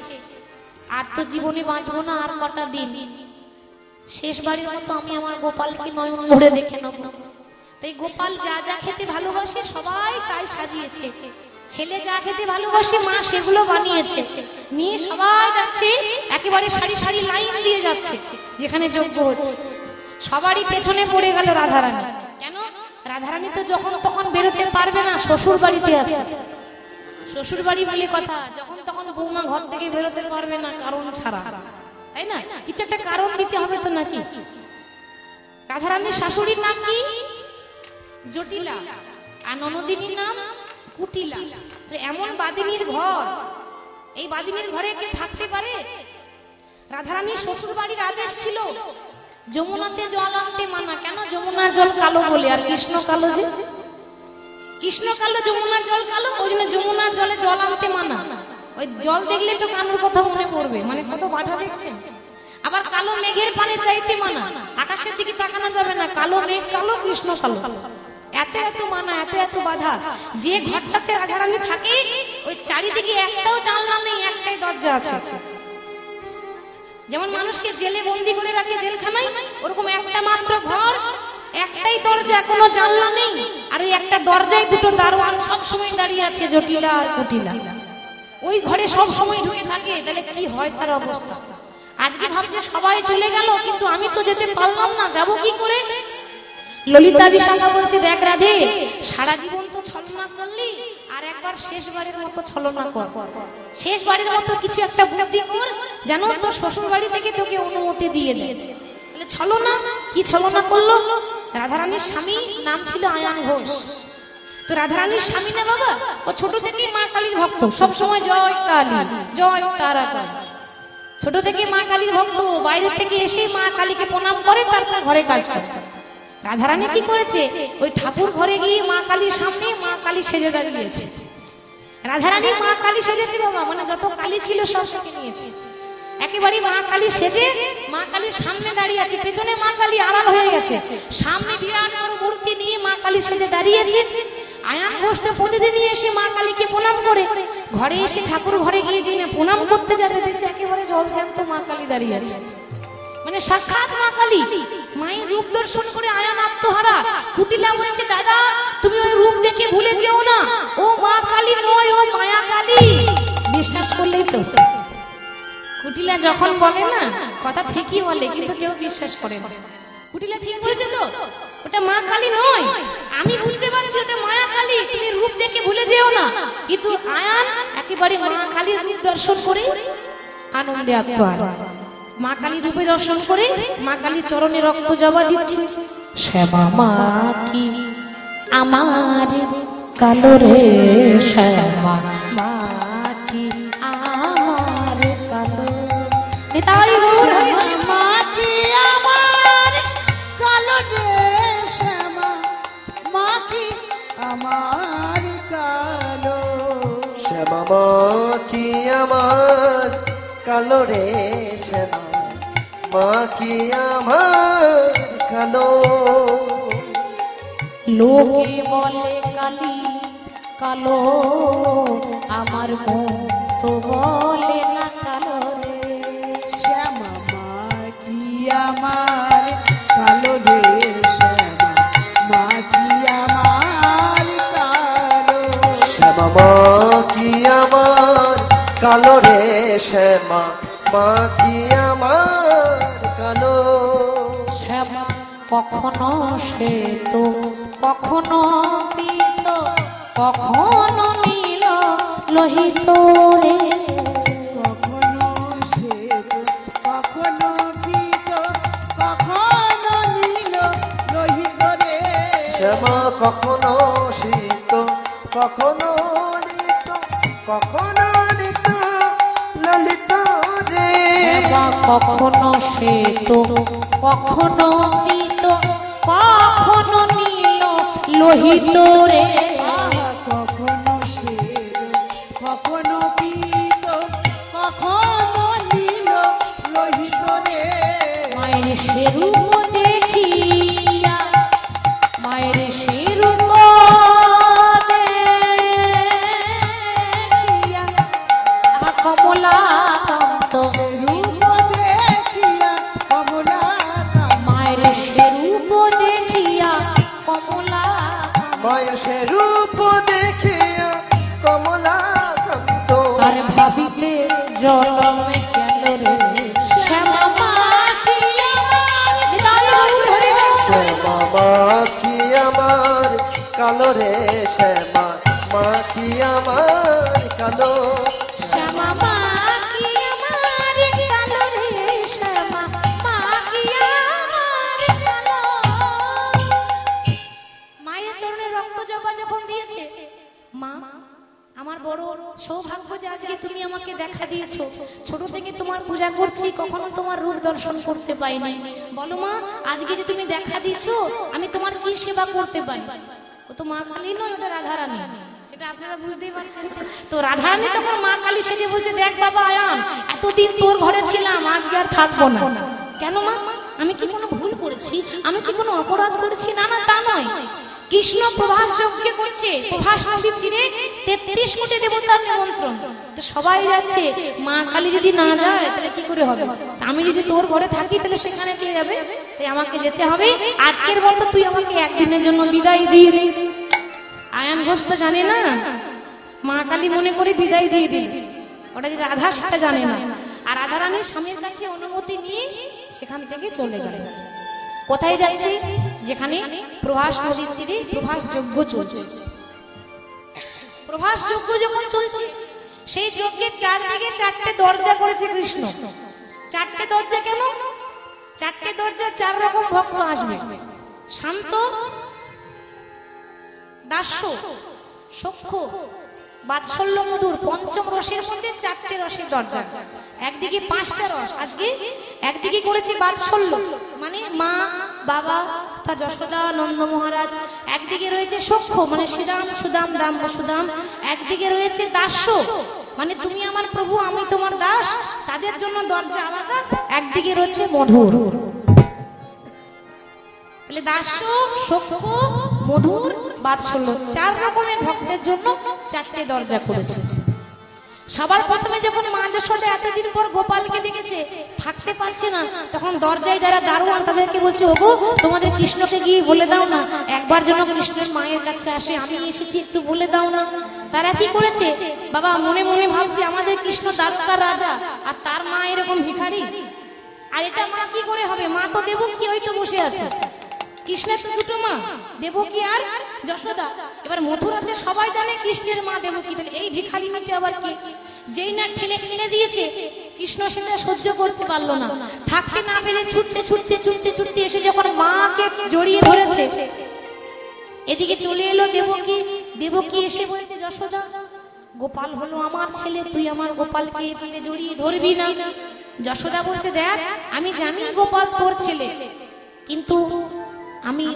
আর তো জীবনে বাঁচবো না, আর কটা দিন, শেষবারের মতো আমি আমার গোপালকে নয়ন ভরে দেখে নেব। তাই গোপাল যা যা খেতে ভালোবাসে সবাই তাই সাজিয়েছে। ছেলে যা খেতে ভালোবাসে মা সেগুলো বানিয়েছে। নিয়ে সবাই যাচ্ছে, একেবারে সারি সারি লাইন দিয়ে যাচ্ছে যেখানে যজ্ঞ হচ্ছে। সবারই পেছনে পড়ে গেল রাধারানী। কেন? রাধারানী তো যখন তখন বেরোতে পারবে না, শ্বশুর বাড়িতে আছে। শ্বশুর বাড়ি বলে কথা, যখন তখন বৌমা ঘর থেকে বেরোতে পারবে না কারণ ছাড়া, তাই না? কিছু একটা কারণ দিতে হবে তো নাকি? রাধারানীর শাশুড়ির নাম কি? জটিলা। আর ননদিনীর নাম কুটিলা। তো এমন বাদিনীর ঘর, এই বাদিনীর ঘরে কে থাকতে পারে? রাধারানীর শ্বশুর বাড়ির আদেশ ছিল যমুনাতে জল আনতে মানা। কেন? যমুনার জল কালো বলে। আর কৃষ্ণ কালো, যে কৃষ্ণ কালো, যমুনার জল কালো, ওই জন্য যমুনার জলে জল আনতে মানা। ওই জল দেখলে তো কানুর কথা মনে পড়বে, মানে কত বাধা দেখছেন। আবার কালো মেঘের পানে চাইতে মানা, আকাশের দিকে তাকানো যাবে না, কালো মেঘ কালো, কৃষ্ণ কালো। এত এত মানা, এত এত বাধা। যে ঘরটাতে রাধারানী থাকে ওই চারিদিকে একটাও জানলা নেই, একটাই দরজা আছে। যেমন মানুষকে জেলে বন্দি করে রাখে জেলখানায়, ওরকম একটা মাত্র ঘর, একটাই দরজা, কোনো জানলা নেই। আর ওই একটা দরজায় দুটো দারোয়ান সব সময় দাঁড়িয়ে আছে, জটিলা আর কুটিলা। ওই ঘরে সব সময় ঢুকে থাকে। তাহলে কি হয় তার অবস্থা? আজকে ভাবছে সবাই চলে গেল, কিন্তু আমি তো যেতে পারলাম না, যাব কি করে? ললিতা বিশাখা বলছে, দেখ রাধে, সারা জীবন তো ছলনা করলি, আর একবার শেষবারের মতো ছলনা কর। শেষবারের মতো কিছু একটা বুদ্ধি কর, জানো তো শ্বশুর বাড়ি থেকে তোকে অনুমতি দিয়ে দেয়। তাহলে ছলনা কি ছলনা করলো? রাধারানীর স্বামী নাম ছিল আয়ান ঘোষ। তো রাধারানীর স্বামী না বাবা, ও ছোট থেকেই মা কালীর ভক্ত, সব সময় জয় কালী, জয় তারা কালী। ছোট থেকে মা কালীর ভক্ত, বাইরে থেকে এসে মা কালীকে প্রণাম করে, তারপর ঘরে কাজ করে। রাধারানী কি করেছে? ওই ঠাকুর ঘরে গিয়ে মা কালীর সামনে মা কালী সেজে দাঁড়িয়েছে। রাধারানী মা কালী সেজেছে বাবা, মানে যত কালী ছিল সব শিখে নিয়েছে। একেবারে মা কালী সেজে মা কালীর সামনে দাঁড়িয়ে আছে। পেছনে মা কালী আড়াল হয়ে গেছে, সামনে বিরাট বড় মূর্তি নিয়ে মা কালী সেজে দাঁড়িয়েছে। আয়ান ঘোষ তো প্রতিদিনই এসে মা কালীকে প্রণাম করে। ঘরে এসে ঠাকুর ঘরে গিয়ে যে না প্রণাম করতে যাবে, দেখছে একেবারে জল জ্যান্ত মা কালী দাঁড়িয়ে আছে, মানে সাক্ষাৎ মা কালী। মায়ের রূপ দর্শন করে আয়ান আত্মহারা। কুটিলা বলছে, দাদা তুমি ওই রূপ দেখে ভুলে যেও না, ও মা কালী নয়, ও মায়া কালী। বিশ্বাস করলেই তো। কুটিলা যখন বলে না, কথা ঠিকই বলে, কিন্তু কেউ বিশ্বাস করে না। কুটিলা ঠিক বলছে তো, ওটা মা কালী নয়, আমি বুঝতে পারছি ওটা মায়া কালী, তুমি রূপ দেখে ভুলে যেও না। কিন্তু আয়ান একেবারে মা কালীর রূপ দর্শন করে আনন্দে আত্মহারা। মা কালী রূপে দর্শন করে মা কালীর চরণে রক্ত জবা দিচ্ছে। শ্যামা মা কি আমার কালো রে, শ্যামা মা কি আমার কালো। তাই মা কি আমার কালো রে, শ্যামা মা কি আমার কালো। শ্যামা মা কি আমার কালো রে, শ্যামা মা কি আমার কালো। লোকে বলে কালী কালো, আমার মন তো বলে না কালো রে। শ্যামা মা কি আমার কালো রে, শ্যামা মা কি আমার কালো। শ্যামা মা কি আমার কালো রে, শ্যামা মা কি আমার কালো। শ্যামা কখনো শ্বেত, কখনো পীত, কখনো নীল লোহিত রে। কখনো শ্বেত, কখনো পীত, কখনো নীল লোহিত রে। শ্যামা কখনো শীত, কখনো নিত, কখনো নিত ললিত রে। শ্যামা কখনো শ্বেত, কখনো মৃত কখনো নীল লোহিত রে আহা কখনো শ্বেত কখনো পীত কখনো নীল লোহিত রে মায়ের সেরূপ দেখিয়া মায়ের সেরূপ দেখিয়া কমলাকান্ত রূপ দেখিয়া কমলাকান্ত মায়ের সেরূপ দেখিয়া কমলা মায়ের সে রূপ দেখিয়া কমলাকান্ত তার ভাবিতে জলমে গেল রে শ্যামা মা কি আমার হৃদয় ধরে শ্যামা মা কি আমার কালো রে শ্যামা মা কি আমার কালো শ্যামা মা কি আমার কালো রে শ্যামা মা কি আমার কালো মায়ের চরণে রক্ত জবা যখন দিয়েছে মা আমার বড় সৌভাগ্য যে আজকে তুমি আমাকে দেখা দিয়েছো ছোট থেকে তোমার পূজা করছি কখনো তোমার রূপ দর্শন করতে পাইনি বলো মা আজকে যে তুমি দেখা দিয়েছো আমি তোমার কি সেবা করতে পারি ও তো মা কালী নয় ওটা রাধারানী সেটা আপনারা বুঝতেই পারছেন তো রাধারানী তখন মা কালী সেজে বলছে দেখ বাবা আয়ান এতদিন তোর ঘরে ছিলাম আজকে আর থাকবো না কেন মা আমি কি কোনো ভুল করেছি আমি কি কোনো অপরাধ করেছি না না তা নয় কৃষ্ণ প্রভাস যজ্ঞ করছে প্রভাস নদীর তীরে 33 কোটি দেবতার নিমন্ত্রণ তো সবাই যাচ্ছে মা কালী যদি না যায় তাহলে কি করে হবে আমি যদি তোর ঘরে থাকি তাহলে সেখানে কে যাবে তাই আমাকে যেতে হবে আজকের মতো তুই আমাকে একদিনের জন্য বিদায় দিয়ে দে আয়ান ঘোষ তো জানে না মা কালী মনে করে বিদায় দিয়ে দিল ওটা যে রাধা সেটা জানে না আর রাধারানীর স্বামীর কাছে অনুমতি নিয়ে সেখান থেকে চলে গেল কোথায় যাচ্ছে যেখানে প্রভাস নদীর তীরে প্রভাস যজ্ঞ চলছে প্রভাস যজ্ঞ যখন চলছে সেই যজ্ঞের চারদিকে 4টে দরজা করেছে কৃষ্ণ 4টে দরজা কেন 4টে দরজা 4 রকম ভক্ত আসবে শান্ত দাস্য সখ্য বাৎসল্য মধুর পঞ্চম রসের মধ্যে 4টে রসের দরজা একদিকে 5টা রস আজকে একদিকে করেছে বাৎসল্য মানে মা বাবা তা যশোদা নন্দ মহারাজ একদিকে রয়েছে সখ্য মানে শ্রীরাম সুদাম দাম বসুদাম একদিকে রয়েছে দাস্য মানে তুমি আমার প্রভু আমি তোমার দাস তাদের জন্য দরজা আলাদা একদিকে রয়েছে মধুর তাহলে দাস্য সখ্য মধুর বাৎসল্য 4 রকমের ভক্তের জন্য 4টে দরজা করেছে সবার প্রথমে যখন মা যশোদা এতদিন পর গোপালকে দেখেছে থাকতে পারছে না তখন দরজায় যারা দারোয়ান তাদেরকে বলছে ওগো তোমাদের কৃষ্ণকে গিয়ে বলে দাও না একবার যেন কৃষ্ণের মায়ের কাছে আসে আমি এসেছি একটু বলে দাও না তারা কি করেছে বাবা মনে মনে ভাবছে আমাদের কৃষ্ণ দ্বারকার রাজা আর তার মা এরকম ভিখারি আর এটা মা কি করে হবে মা তো দেবকী ওই তো বসে আছে কৃষ্ণের তো দুটো মা দেবকী আর যশোদা এবার মথুরাতে সবাই জানে কৃষ্ণের মা দেবকী এই ভিখারি মেয়েটা আবার কে যেই না ঠেলে কিনে দিয়েছে কৃষ্ণ সেটা সহ্য করতে পারলো না থাকতে না পেরে ছুটতে ছুটতে ছুটতে ছুটতে এসে যখন মাকে জড়িয়ে ধরেছে এদিকে চলে এলো দেবকী দেবকী এসে বলছে যশোদা গোপাল হলো আমার ছেলে তুই আমার গোপালকে এভাবে জড়িয়ে ধরবি না যশোদা বলছে দেখ আমি জানি গোপাল তোর ছেলে কিন্তু আমি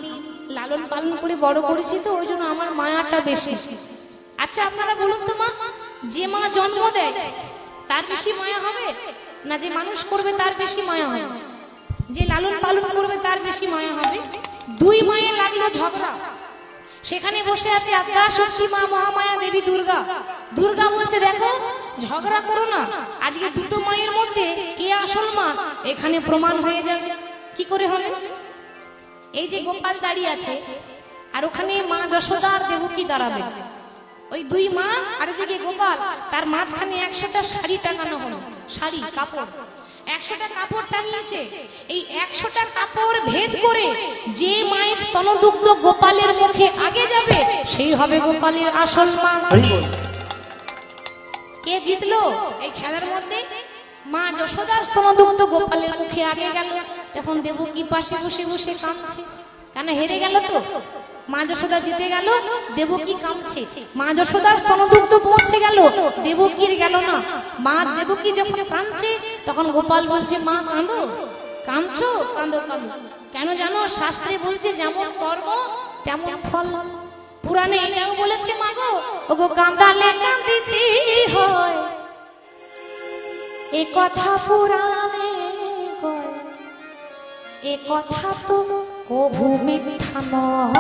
লালন পালন করে বড় করেছি তো ওই জন্য আমার মায়াটা বেশি আচ্ছা আপনারা বলুন তো মা যে মা জন্ম দেয় তার বেশি মায়া হবে না যে মানুষ করবে তার বেশি মায়া হবে যে লালন পালন করবে তার বেশি মায়া হবে দুই মায়ে লাগলো ঝগড়া সেখানে বসে আছে আদ্যা শক্তি মা মহামায়া দেবী দুর্গা দুর্গা বলছে দেখো ঝগড়া করো না আজকে দুটো মায়ের মধ্যে কে আসল মা এখানে প্রমাণ হয়ে যাবে কি করে হবে এই যে গোপাল দাঁড়িয়ে আছে আর ওখানে মা যশোদা আর দেবকী দাঁড়াবে ওই দুই মা আর এদিকে গোপাল তার মাঝখানে 100টা শাড়ি টাঙানো হলো শাড়ি কাপড় 100টা কাপড় টাঙিয়েছে এই 100টা কাপড় ভেদ করে যে মায়ের স্তনদুগ্ধ গোপালের মুখে আগে যাবে সেই হবে গোপালের আসল মা কে জিতলো এই খেলার মধ্যে মা যশোদার স্তনদুগ্ধ গোপালের মুখে আগে গেল তখন দেবকী পাশে বসে বসে কাঁদছে কেন হেরে গেল তো মা যশোদা জিতে গেল দেবকী কাঁদছে মা যশোদার স্তনদুগ্ধ পৌঁছে গেল দেবকীর গেল না মা দেবকী যখন কাঁদছে তখন গোপাল বলছে মা কাঁদো কাঁদছো, কাঁদো কাঁদো। কেন জানো, শাস্ত্রে বলছে যেমন কর্ম তেমন ফল। পুরাণে এটাও বলেছে মাগো, ওগো কাঁদালে কাঁদিতে হয়, এ কথা পুরাণে কয়, এ কথা তো কভু মিথ্যা নয়।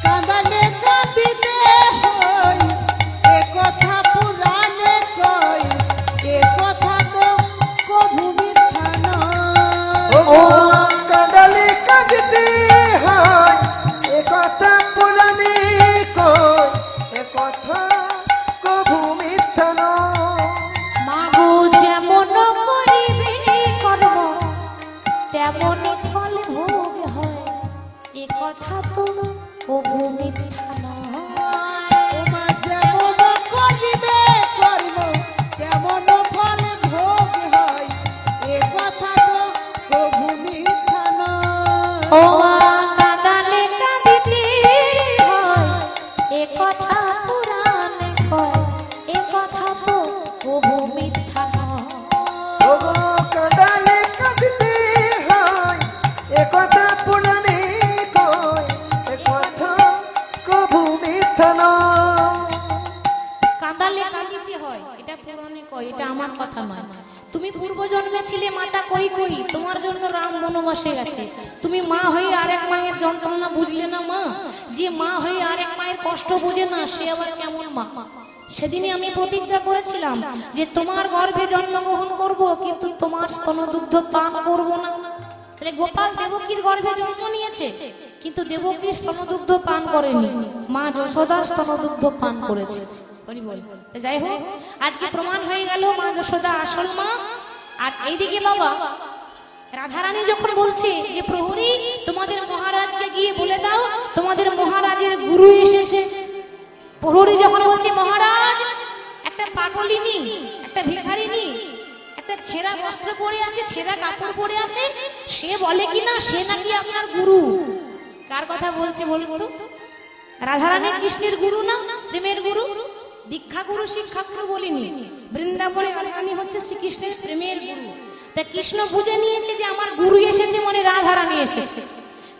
কাঁদালে কাঁদিতে হয়, এ কথা পুরাণে কয়, এ কথা তো কভু মিথ্যা নয়। ও কাঁদালে কাঁদিতে হয়, এ কথা পুরাণে কয়, এ কথা কভু মিথ্যা নয়। মাগো যেমন করিবে কর্ম তেমন ফল ভোগ হয়, এ কথা তো কভু মিথ্যা নয়। ওমা যেমন করিবে কর্ম তেমন ফল ভোগ হয়, এ কথা তো কভু মিথ্যা নয়। ও কাঁদালে কাঁদিতে হয়, এ কথা পুরাণে কয়, এ কথা তো কভু মিথ্যা নয়। ও কাঁদালে কাঁদিতে হয়, এ কথা পুরাণে কয়, এ কথা কভু মিথ্যা নয়। কাঁদালে কাঁদিতে হয়, এটা পুরাণে কয়, এটা আমার কথা নয়। তুমি পূর্ব জন্মে ছিলে মাতা কই কই, তোমার জন্য রাম বনবাসে গেছে। তুমি মা হয়ে আরেক মায়ের যন্ত্রণা বুঝলে না মা? যে মা হয়ে আরেক মায়ের কষ্ট বুঝে না, সে আবার কেমন মা? সেদিনই আমি প্রতিজ্ঞা করেছিলাম যে তোমার গর্ভে জন্মগ্রহণ করব, কিন্তু তোমার স্তনদুগ্ধ পান করব না। তাহলে গোপাল দেবকীর গর্ভে জন্ম নিয়েছে, কিন্তু দেবকীর স্তনদুগ্ধ পান করেনি, মা যশোদার স্তনদুগ্ধ পান করেছে। যাই হোক, আজকে প্রমাণ হয়ে গেল মা যশোদা আসল মা। আর এইদিকে বাবা রাধারানী যখন বলছে যে প্রহরী তোমাদের মহারাজকে গিয়ে বলে দাও তোমাদের মহারাজের গুরু এসেছে। প্রহরী যখন বলছে মহারাজ একটা পাগলিনী, একটা ভিখারিনী, একটা ছেঁড়া বস্ত্র পরে আছে, ছেঁড়া কাপড় পরে আছে, সে বলে কিনা সে নাকি আপনার গুরু। কার কথা বলছে বলবো? রাধারানী কৃষ্ণের গুরু না, প্রেমের গুরু। দীক্ষা গুরু শিক্ষা গুরু বলিনি, বৃন্দাবনে রাধারানী হচ্ছে শ্রীকৃষ্ণের প্রেমের গুরু। তা কৃষ্ণ বুঝে নিয়েছে যে আমার গুরু এসেছে, মানে রাধারানী এসেছে।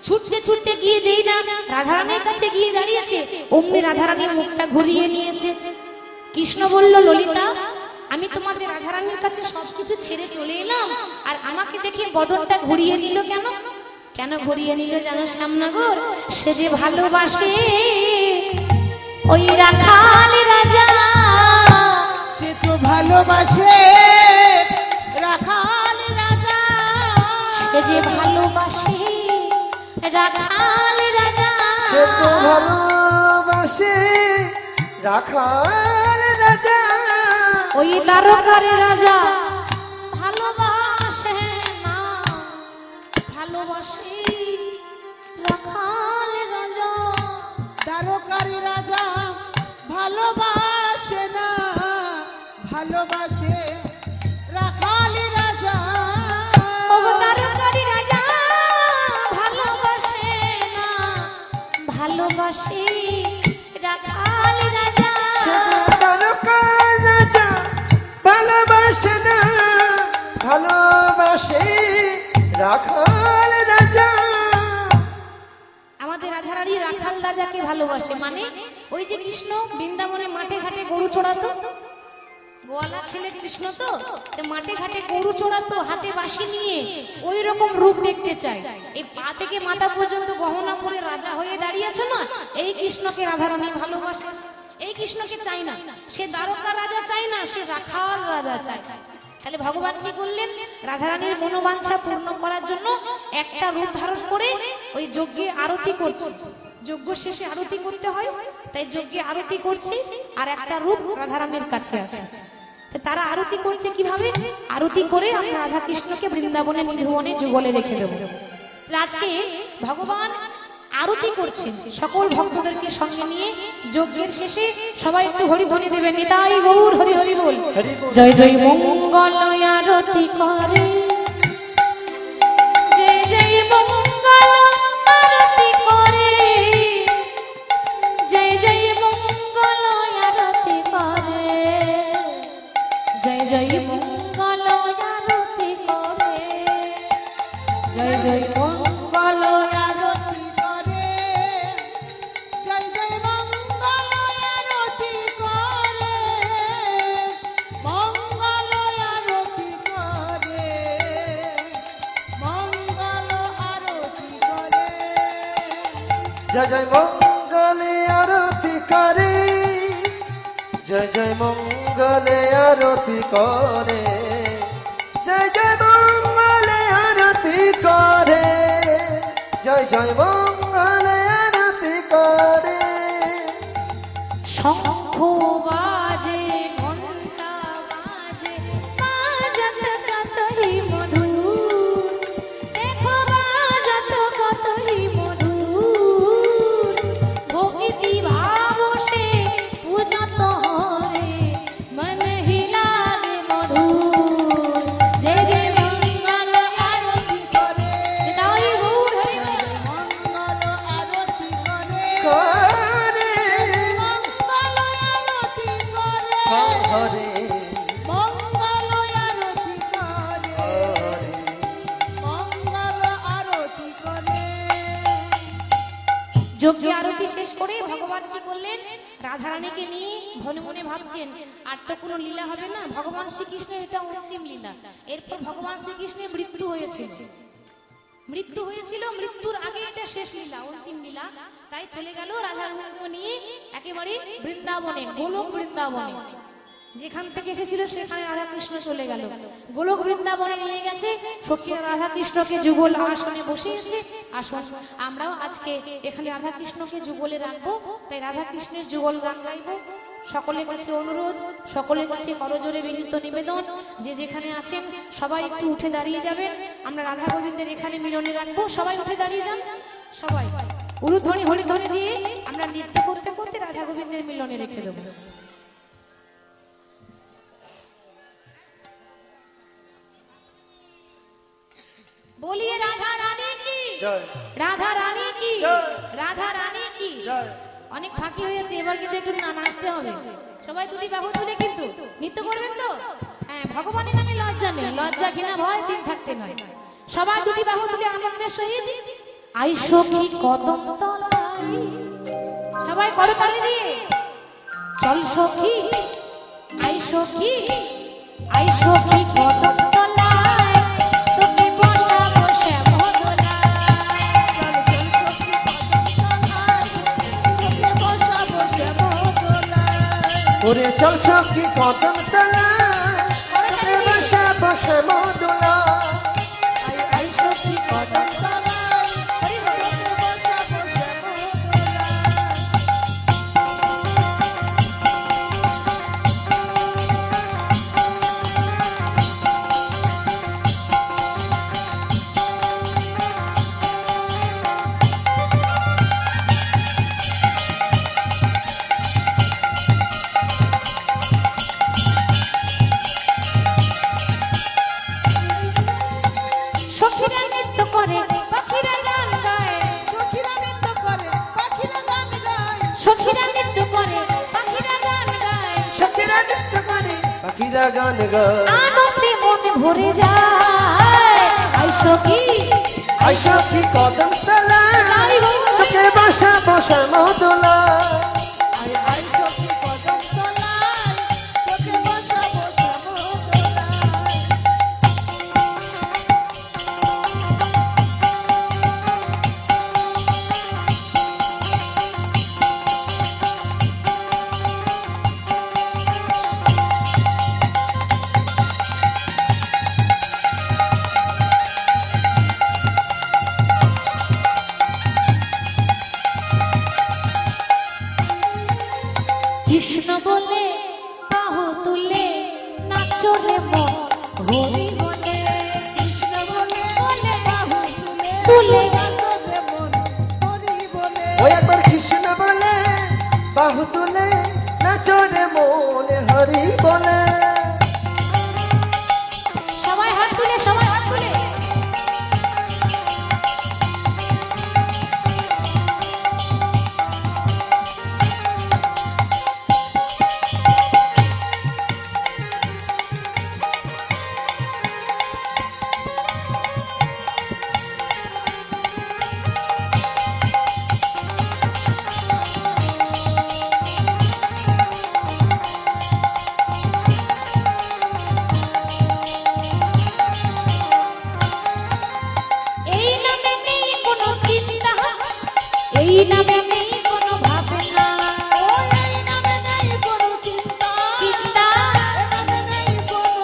ছুটতে ছুটতে গিয়ে যেই না রাধারানীর কাছে গিয়ে দাঁড়িয়েছে, অমনি রাধারানীর মুখটা ঘুরিয়ে নিয়েছে। কৃষ্ণ বলল ললিতা, আমি তোমাদের রাধারানীর কাছে সবকিছু ছেড়ে চলে এলাম, আর আমাকে দেখে বদনটা ঘুরিয়ে নিল কেন? কেন ঘুরিয়ে নিল জানো শ্যামনগর? সে যে ভালোবাসে ওই রাখাল রাজা, সে তো ভালোবাসে রাখাল রাজা, সে যে ভালোবাসে রাখাল রাজা, সে তো ভালোবাসে রাখাল রাজা। ওই দ্বারকার রাজা ভালোবাসে না, ভালোবাসে রাখাল রাজা। দ্বারকারী রাজা ভালোবাসে না, ভালোবাসে রাখাল রাজা। ও দ্বারকারী রাজা ভালোবাসে না, ভালোবাসে রাখাল রাজা। সে যে দ্বারকার রাজা ভালোবাসে না, ভালোবাসে রাখাল রাজা। আমাদের রাধারানী রাখাল রাজাকে ভালোবাসে, মানে ওই যে কৃষ্ণ বৃন্দাবনে মাঠে ঘাটে গরু চড়াতো, গোয়ালার ছেলে কৃষ্ণ তো মাঠে ঘাটে গরু চড়াতো হাতে বাঁশি নিয়ে, ওই রকম রূপ দেখতে চাই। এই পা থেকে মাথা পর্যন্ত গহনা পরে রাজা হয়ে দাঁড়িয়েছে না, এই কৃষ্ণকে রাধারানী ভালোবাসে। এই কৃষ্ণকে চাই না, সে দ্বারকা রাজা চাই না, সে রাখাল রাজা চায়। তাহলে ভগবান কি করলেন? রাধারানীর মনোবাঞ্ছা পূর্ণ করার জন্য একটা রূপ ধারণ করে ওই যজ্ঞে আরতি করছে। যজ্ঞ শেষে আরতি করতে হয়, তাই যজ্ঞে আরতি করছে, আর একটা রূপ রাধারানীর কাছে আছে। তারা আরতি করছে কিভাবে? আরতি করে আমরা রাধা কৃষ্ণকে বৃন্দাবনে নিধুবনে যুগলে রেখে দেবো। আজকে ভগবান আরতি করছেন সকল ভক্তদেরকে সঙ্গে নিয়ে। যজ্ঞের শেষে সবাই একটু হরিধ্বনি দেবেন, নিতাই গৌর হরি হরি বল। জয় জয় মঙ্গল আরতি করে, জয় জয় মঙ্গল আরতি করে, জয় জয় মঙ্গল আরতি করে, জয় জয় মঙ্গল আরতি করে। জয় জয় মঙ্গলে আরতি করে, জয় জয় মঙ্গলে আরতি করে, জয় জয় মঙ্গলে আরতি করে, জয় জয় মঙ্গলে আরতি করে। শঙ্খ বাজে ঘণ্টা বাজে বাজত কতই মধুর, দেখো বাজত কতই মধুর, ভক্তি ভাব সে পূজত হরে মন হিলাগে মধুর। যে যে মঙ্গল আরতি করে, তাই গৌর হরি মঙ্গল আরতি করে, করে মঙ্গল আরতি করে, হরে মঙ্গল আরতি করে, হরে। মঙ্গল আরতি করে। যজ্ঞ আরতি শেষ করে ভগবান কি করলেন, রাধারানীকে নিয়ে মনে মনে ভাবছেন আর তো কোনো লীলা হবে না, ভগবান শ্রীকৃষ্ণের এটা অন্তিম লীলা। এরপর ভগবান শ্রীকৃষ্ণের মৃত্যু হয়েছিল, মৃত্যুর আগে এটা শেষ লীলা, অন্তিম লীলা। তাই চলে গেল রাধারানীকে নিয়ে একেবারে বৃন্দাবনে, গোলক বৃন্দাবনে। যেখান থেকে এসেছিল সেখানে রাধা কৃষ্ণ চলে গেল, গোলক বৃন্দাবনে নিয়ে গেছে। সখীরা রাধা কৃষ্ণকে যুগল আসনে বসিয়েছে। আসুন আমরাও আজকে এখানে রাধা কৃষ্ণকে যুগলে রাখবো, তাই রাধা কৃষ্ণের যুগল গান গাইবো। সকলের কাছে অনুরোধ, সকলের কাছে করজোরে বিনীত নিবেদন, যে যেখানে আছেন সবাই একটু উঠে দাঁড়িয়ে যাবেন। আমরা রাধা গোবিন্দের এখানে মিলনে রাখবো, সবাই উঠে দাঁড়িয়ে যান। সবাই উলুধ্বনি হরিধ্বনি দিয়ে আমরা নৃত্য করতে করতে রাধা গোবিন্দের মিলনে রেখে দেবো। बोलिए राधा रानी की, জয় রাধা রানী কি, জয়। রাধা রানী কি। জয়। অনেক ফাঁকি হয়েছে, এবার কিন্তু একটু নাচতে হবে। সবাই দুটি বাহু তুলে কিন্তু নৃত্য করবেন তো। হ্যাঁ, ভগবানের নামে লজ্জা নেই, লজ্জা ঘৃণা ভয় দিন থাকতে নয়। সবাই দুটি বাহু তুলে আনন্দের সহিত আই সখী কদম তলায়, সবাই করতালি দিয়ে চল সখী, আই সখী, আই সখী কদম তলায়, তোকে বসাবো শ্যামা দোলায়। চল চল সখী কদম তলায়, তোকে বসাবো শ্যামা দোলায়। ওরে চল সখী কদম তলায়, তোকে বসাবো শ্যামা দোলায়। আই সখী কদম তলায়, তোকে বসাবো শ্যামা দোলায়। সখীরা নৃত্য করে, পাখিরা গান গায়, সখীরা নৃত্য করে, পাখিরা গান গায়, সখীরা নৃত্য করে, পাখিরা গান গায়, সখীরা নৃত্য করে, পাখিরা গান গায়। আনন্দে মন ভরে যায়। আই সখী, আই সখী কদম তলায়, তোকে বসাবো শ্যামা দোলায়। আই সখী কদম তলায়, তোকে বসাবো শ্যামা দোলায়। কৃষ্ণ বলে বাহু তুলে নাচো রে মন, হরি বলে কৃষ্ণ বলে বলে বাহু তুলে তুলে নাচো রে মন, হরি বলে। ওই একবার কৃষ্ণ বলে বাহু তুলে নাচো রে মনে হরি বলে। সবাই হাত তুলে, সবাই হাত তুলে। নামে নেই কোনো ভাবনা, ও এই নামে নেই কোনো চিন্তা, চিন্তা এ নামে নেই কোনো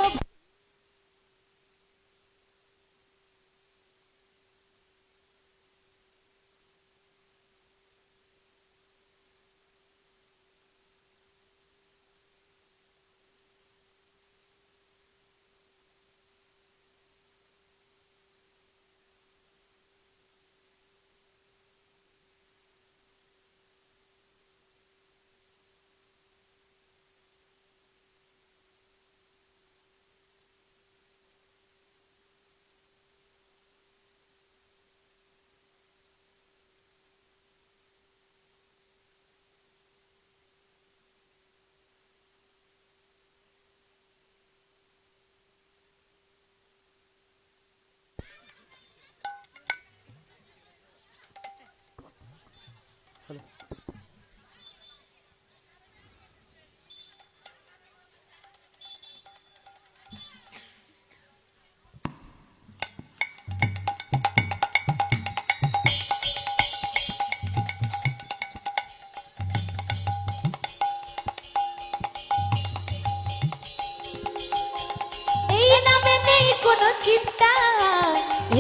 এই নামে নেই কোনো চিন্তা,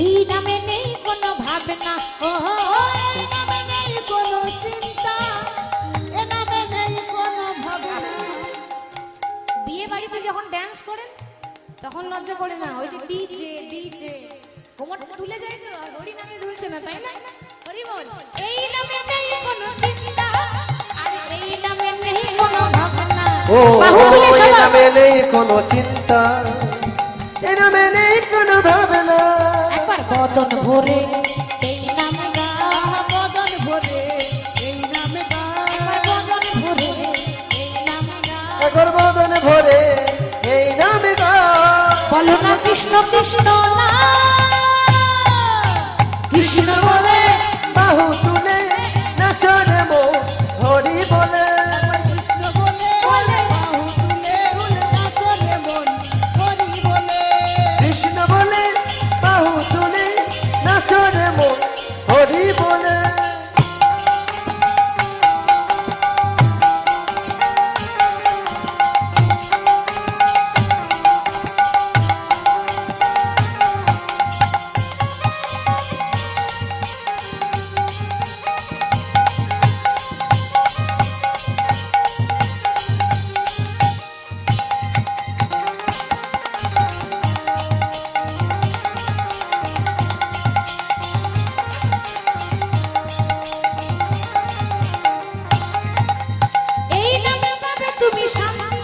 এই নামে নেই কোনো ভাবনা, ও এই নামে নেই কোনো চিন্তা, এ নামে নেই কোনো ভাবনা। বিয়ে বাড়িতে যখন ড্যান্স করেন তখন লজ্জা করে না, ওই যে ডিজে ডিজে কোমর তুলে যায় তো, আর হরি নামে দুলছে না, তাই না? হরি বল। এই নামে নেই কোনো চিন্তা, আর এই নামে নেই কোনো ভাবনা। ও বাহু তুলে এই সবাই। নামে নেই কোনো চিন্তা, এ নামে নেই কোনো ভাবনা। একবার বদন ভরে এই নামে গা, আহা বদন ভরে এই নামে গান, একবার বদন ভরে এই নামে গা। একবার বদন ভরে এই নামে গা। বলো না কৃষ্ণ কৃষ্ণ না, কৃষ্ণ বলে বাহু তুলে নাচরে মো হরি বলে। কৃষ্ণ বলে বাহু তুলে নাচরে মন হরি বলে। কৃষ্ণ বলে বাহু তুলে নাচরে মো হরি বলে। এই নামে পাবে তুমি শান্তি,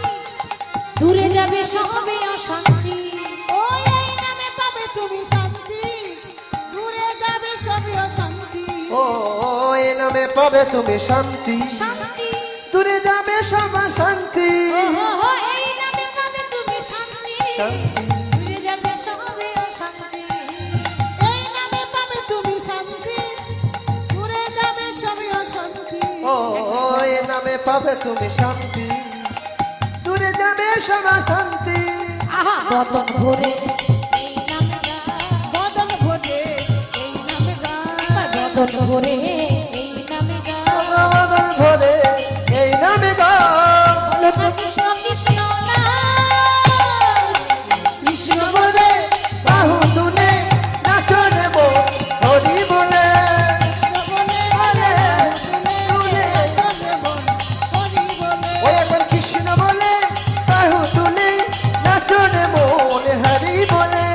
দূরে যাবে সবে অশান্তি। ও এই নামে পাবে তুমি শান্তি, দূরে যাবে সবই অশান্তি। ও এ নামে পাবে তুমি শান্তি, শান্তি দূরে যাবে সব শান্তি। ওহো, এই নামে পাবে তুমি শান্তি, শান্তি। দূরে যাবে সবে অশান্তি। এই নামে পাবে তুমি শান্তি, দূরে যাবে সবই অশান্তি। ও এ নামে পাবে তুমি শান্তি, দূরে যাবে সব শান্তি। আহা বদন ভরে এই নামে গা, বদন ভরে এই নামে গান, বদন ভরে এই নামে গা। বদন ভরে এই নামে গা। বলো না কৃষ্ণ কৃষ্ণ না, কৃষ্ণ বলে বাহু তুলে নাচরে মো হরি বলে। ওই একবার কৃষ্ণ বলে বাহু তুলে নাচরে মন হরি বলে।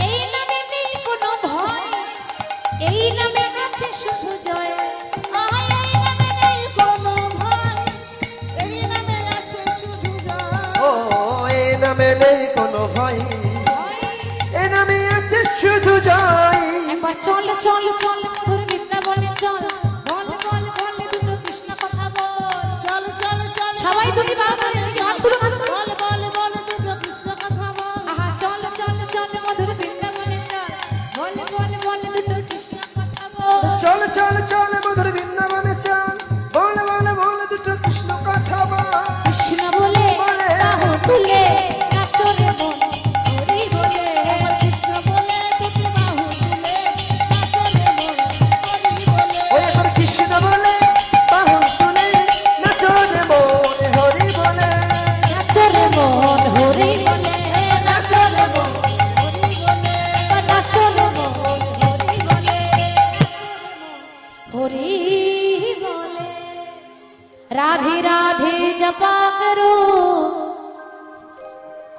এই নামে নেই কোনো ভয়, এই নামে আছে শুধু জয়। ও এ নামে নেই কোনো ভয়, এ নামে আছে শুধু জয়। একবার চল চল চল চল চল মধুর বৃন্দাবনে চল বল বল বল দুটো কৃষ্ণ কথা বল কৃষ্ণ বলে বাহু তুলে নাচো রে মন হরি বলে কৃষ্ণ বলে দুটি বাহু তুলে নাচো রে মন হরি বলে ওই একবার কৃষ্ণ বলে বাহু তুলে নাচো রে মন হরি বলে নাচো রে মন হরি বলে নাচো রে মন হরি বলে নাচো রে মন হরি বলে হরি বলে রাধে রাধে জপা করো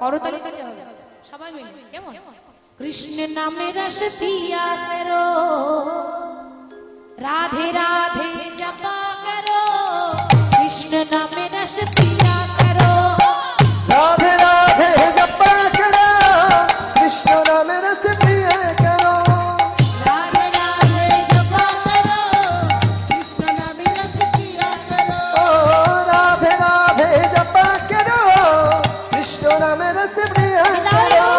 করতালি দিতে হবে সবাই মিলে কেমন কৃষ্ণ নামে রস পিয়া করো রাধে রাধে জপা করো কৃষ্ণ নামে রস পিয়া করো রাধে রাধে জপা করো কৃষ্ণ নামে রস পিয়া করো রাধে রাধে জপা করো কৃষ্ণ নামে রস পিয়া করো ও রাধে রাধে জপা করো কৃষ্ণ নামে রস পিয়া করো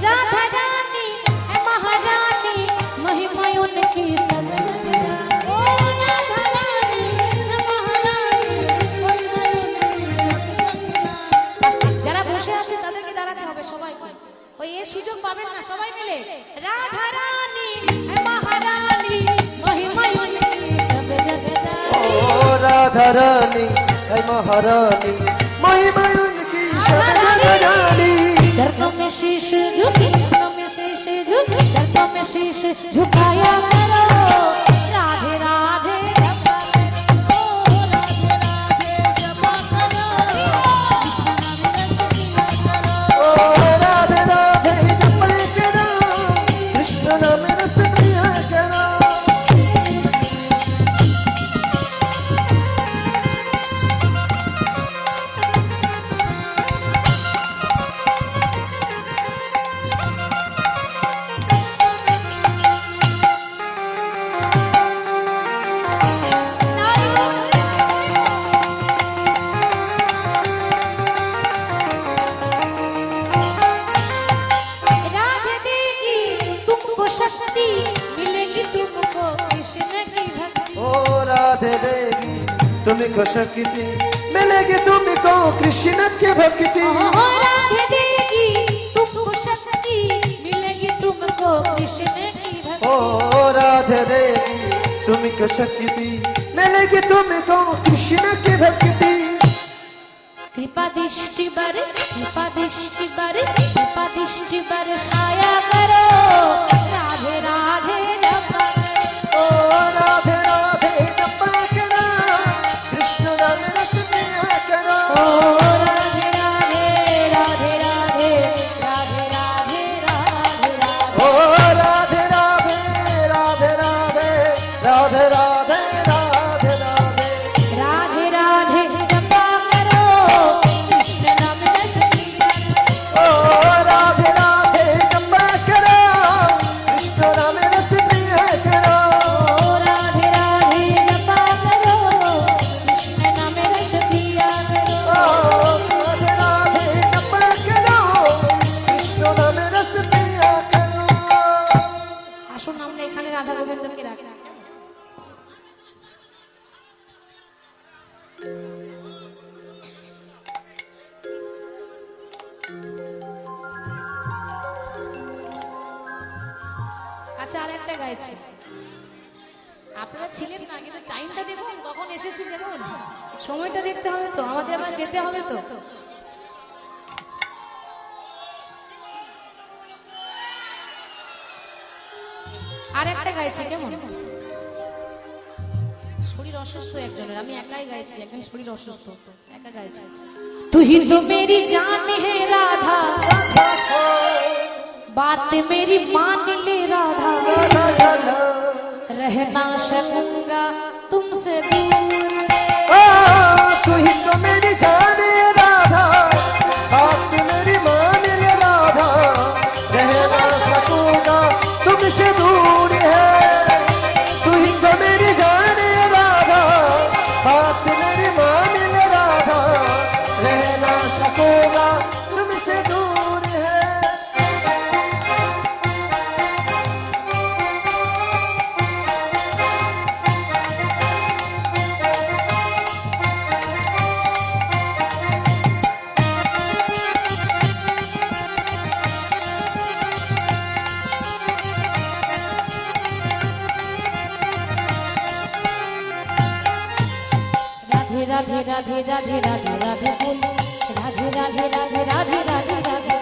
राधा रानी है महारानी महिमा उनकी सब जगह। ও রাধা রানী মহারানী ওই আস্তে, যারা বসে আছে তাদেরকে দাঁড়াতে হবে সবাই ওই এই সুযোগ পাবেন না সবাই মিলে রাধা রানী है महारानी महिमा उनकी सब जगह। ও রাধা রানী হে মহারানী মহিমা উনকি সর্বজননী चरणों में शीश झुक चरणों में शीश झुक चरणों में शीश झुकाया करो राधे राधे जपा करो। ও রাধে রাধে জপা করো কৃষ্ণ নামে রস পিয়া করো ও রাধে রাধে জপা করো কৃষ্ণ নামে রস পিয়া করো राधे देगी तुमको शक्ति मिलेगी तुमको कृष्ण की भक्ति। ओ राधे देगी तुमको शक्ति मिलेगी तुमको कृष्ण की भक्ति ओ राधे देगी तुमको शक्ति मिलेगी तुमको कृष्ण की भक्ति। ओ राधे देगी तुमको शक्ति मिलेगी तुमको कृष्ण की भक्ति कृपा दृष्टि बर छाया करो राधे राधे जपा करो। ओ राधे राधे जपा करो कृष्ण नाम रस पिया करो ओ राधे राधे राधे राधे राधे राधे राधे राधे। ओ राधे राधे राधे राधे राधे राधे राधे राधे राधे राधे जपा करो कृष्ण नाम रस पिया करो। ओ राधे राधे जपा करो कृष्ण नाम रस पिया करो ओ राधे राधे जपा करो कृष्ण नाम रस पिया करो। ओ राधे राधे जपा करो कृष्ण नाम रस पिया करो আসুন আমরা এখানে রাধা গোবিন্দকে রাখছি। আচ্ছা আর একটা গাইছি আপনারা ছিলেন না কিন্তু টাইমটা দেখুন কখন এসেছি দেখুন সময়টা দেখতে হবে তো আমাদের আবার যেতে হবে তো আর একটা গাইছি কেমন শরীর অসুস্থ একজনের আমি একাই গাইছি একজন শরীর অসুস্থ একা গাইছি तू ही तो मेरी जान है राधा बात मेरी मान ले राधा रह ना सकूंगा तुमसे दूर ओ तू ही तो मेरी जान है राधा बात मेरी मान ले राधा रह ना सकूं রাধে রাধে রাধে রাধে বল রাধে রাধে রাধে রাধে রাধে রাধে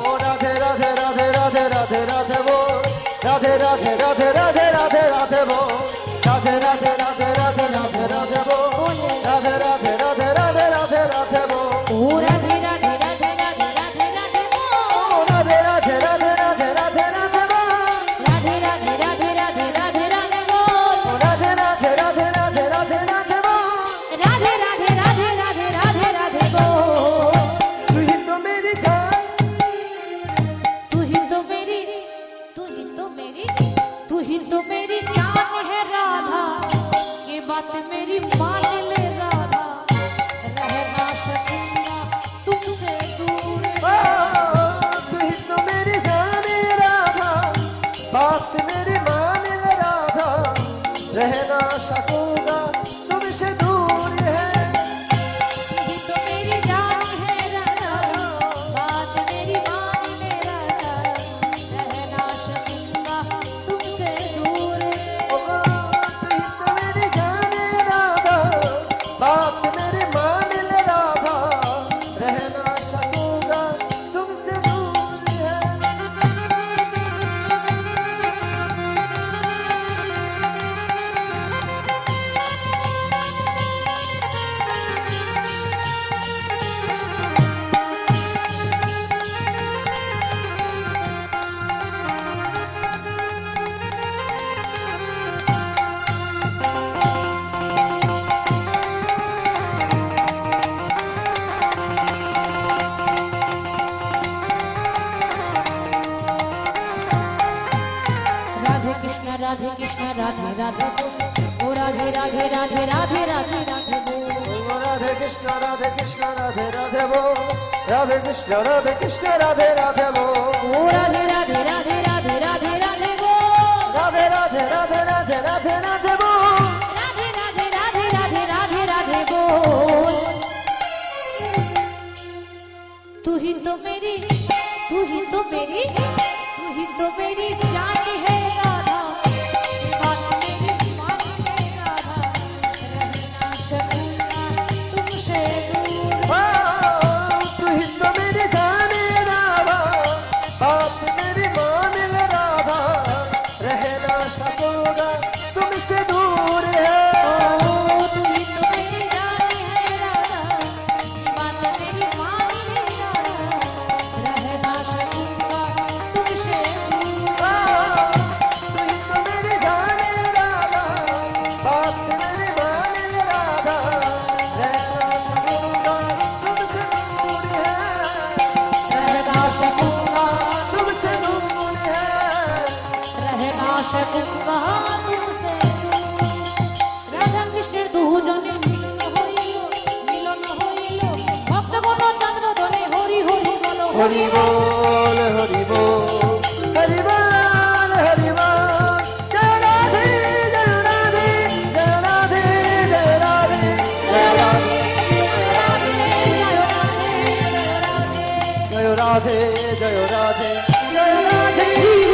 ও রাধে রাধে রাধে রাধে রাধে রাধে বল রাধে রাধে রাধে রাধে রাধে রাধে বল রাধে রাধে রাধে রাধে রাধে রাধে বল রাধে রাধে রাধে রাধে রাধে রাধে বল ও রাধে রাধে রাধে রাধে রাধে রাধে ও রাধে রাধে রাধে রাধে রাধে রাধে বল রাধে রাধে রাধে রাধে রাধে রাধে বল ও রাধে রাধে রাধে রাধে রাধে রাধে বল রাধে রাধে রাধে রাধে রাধে রাধে বল তুই তো মেরি জান तू ही तो मेरी तू ही तो मेरी तू ही तो मेरी जान है राधा के बात मेरी मान ले राधा रह ना सकूंगा तुमसे दूर ओ तू ही तो मेरी जान राधा बात मेरी मान ले राधा रह ना सकूंगा तुमसे दूर है तू ही तो मेरी जान है राधा बात मेरी मान ले राधा रह ना सकूंगा तुमसे दूर ओ तू ही तो मेरी जान राधा बात मेरी मान ले राधा रह ना सकूंगा तुमसे दूर है राधे कृष्ण राधे राधे बोल ओ राधे राधे राधे राधे राधे राधे बोल राधे कृष्ण राधे कृष्ण राधे राधे बोल राधे कृष्ण राधे कृष्ण राधे राधे बोल ओ राधे राधे राधे राधे राधे राधे बोल राधे राधे राधे राधे राधे राधे बोल राधे राधे राधे राधे राधे राधे बोल तू ही तो मेरी तू ही तो मेरी तू ही तो मेरी जान है राधा ये बात मेरी मान ले राधा रह ना सकूंगा तुमसे दूर तू ही तो मेरी जान राधा बात मेरी मान ले राधा रह ना सकूंगा तुमसे दूर है ओ तू ही तो मेरी जान है राधा ये बात मेरी मान ले राधा रह ना सकूंगा तुमसे दूर तू ही तो मेरी जान राधा बात मेरी मान ले राधा रह ना सकूंगा तुमसे दूर है रह ना सकूंगा तुमसे दूर है रह ना सकूंगा तुमसे রাধা কৃষ্ণের দুজনে মিলন হইল ভক্তগণ চন্দ্রদনে হরি হরি বলো हरि बोल हरि बोल हरि बोल हरि बोल जय राधे जय राधे जय राधे जय राधे जय राधे जय राधे जय राधे जय राधे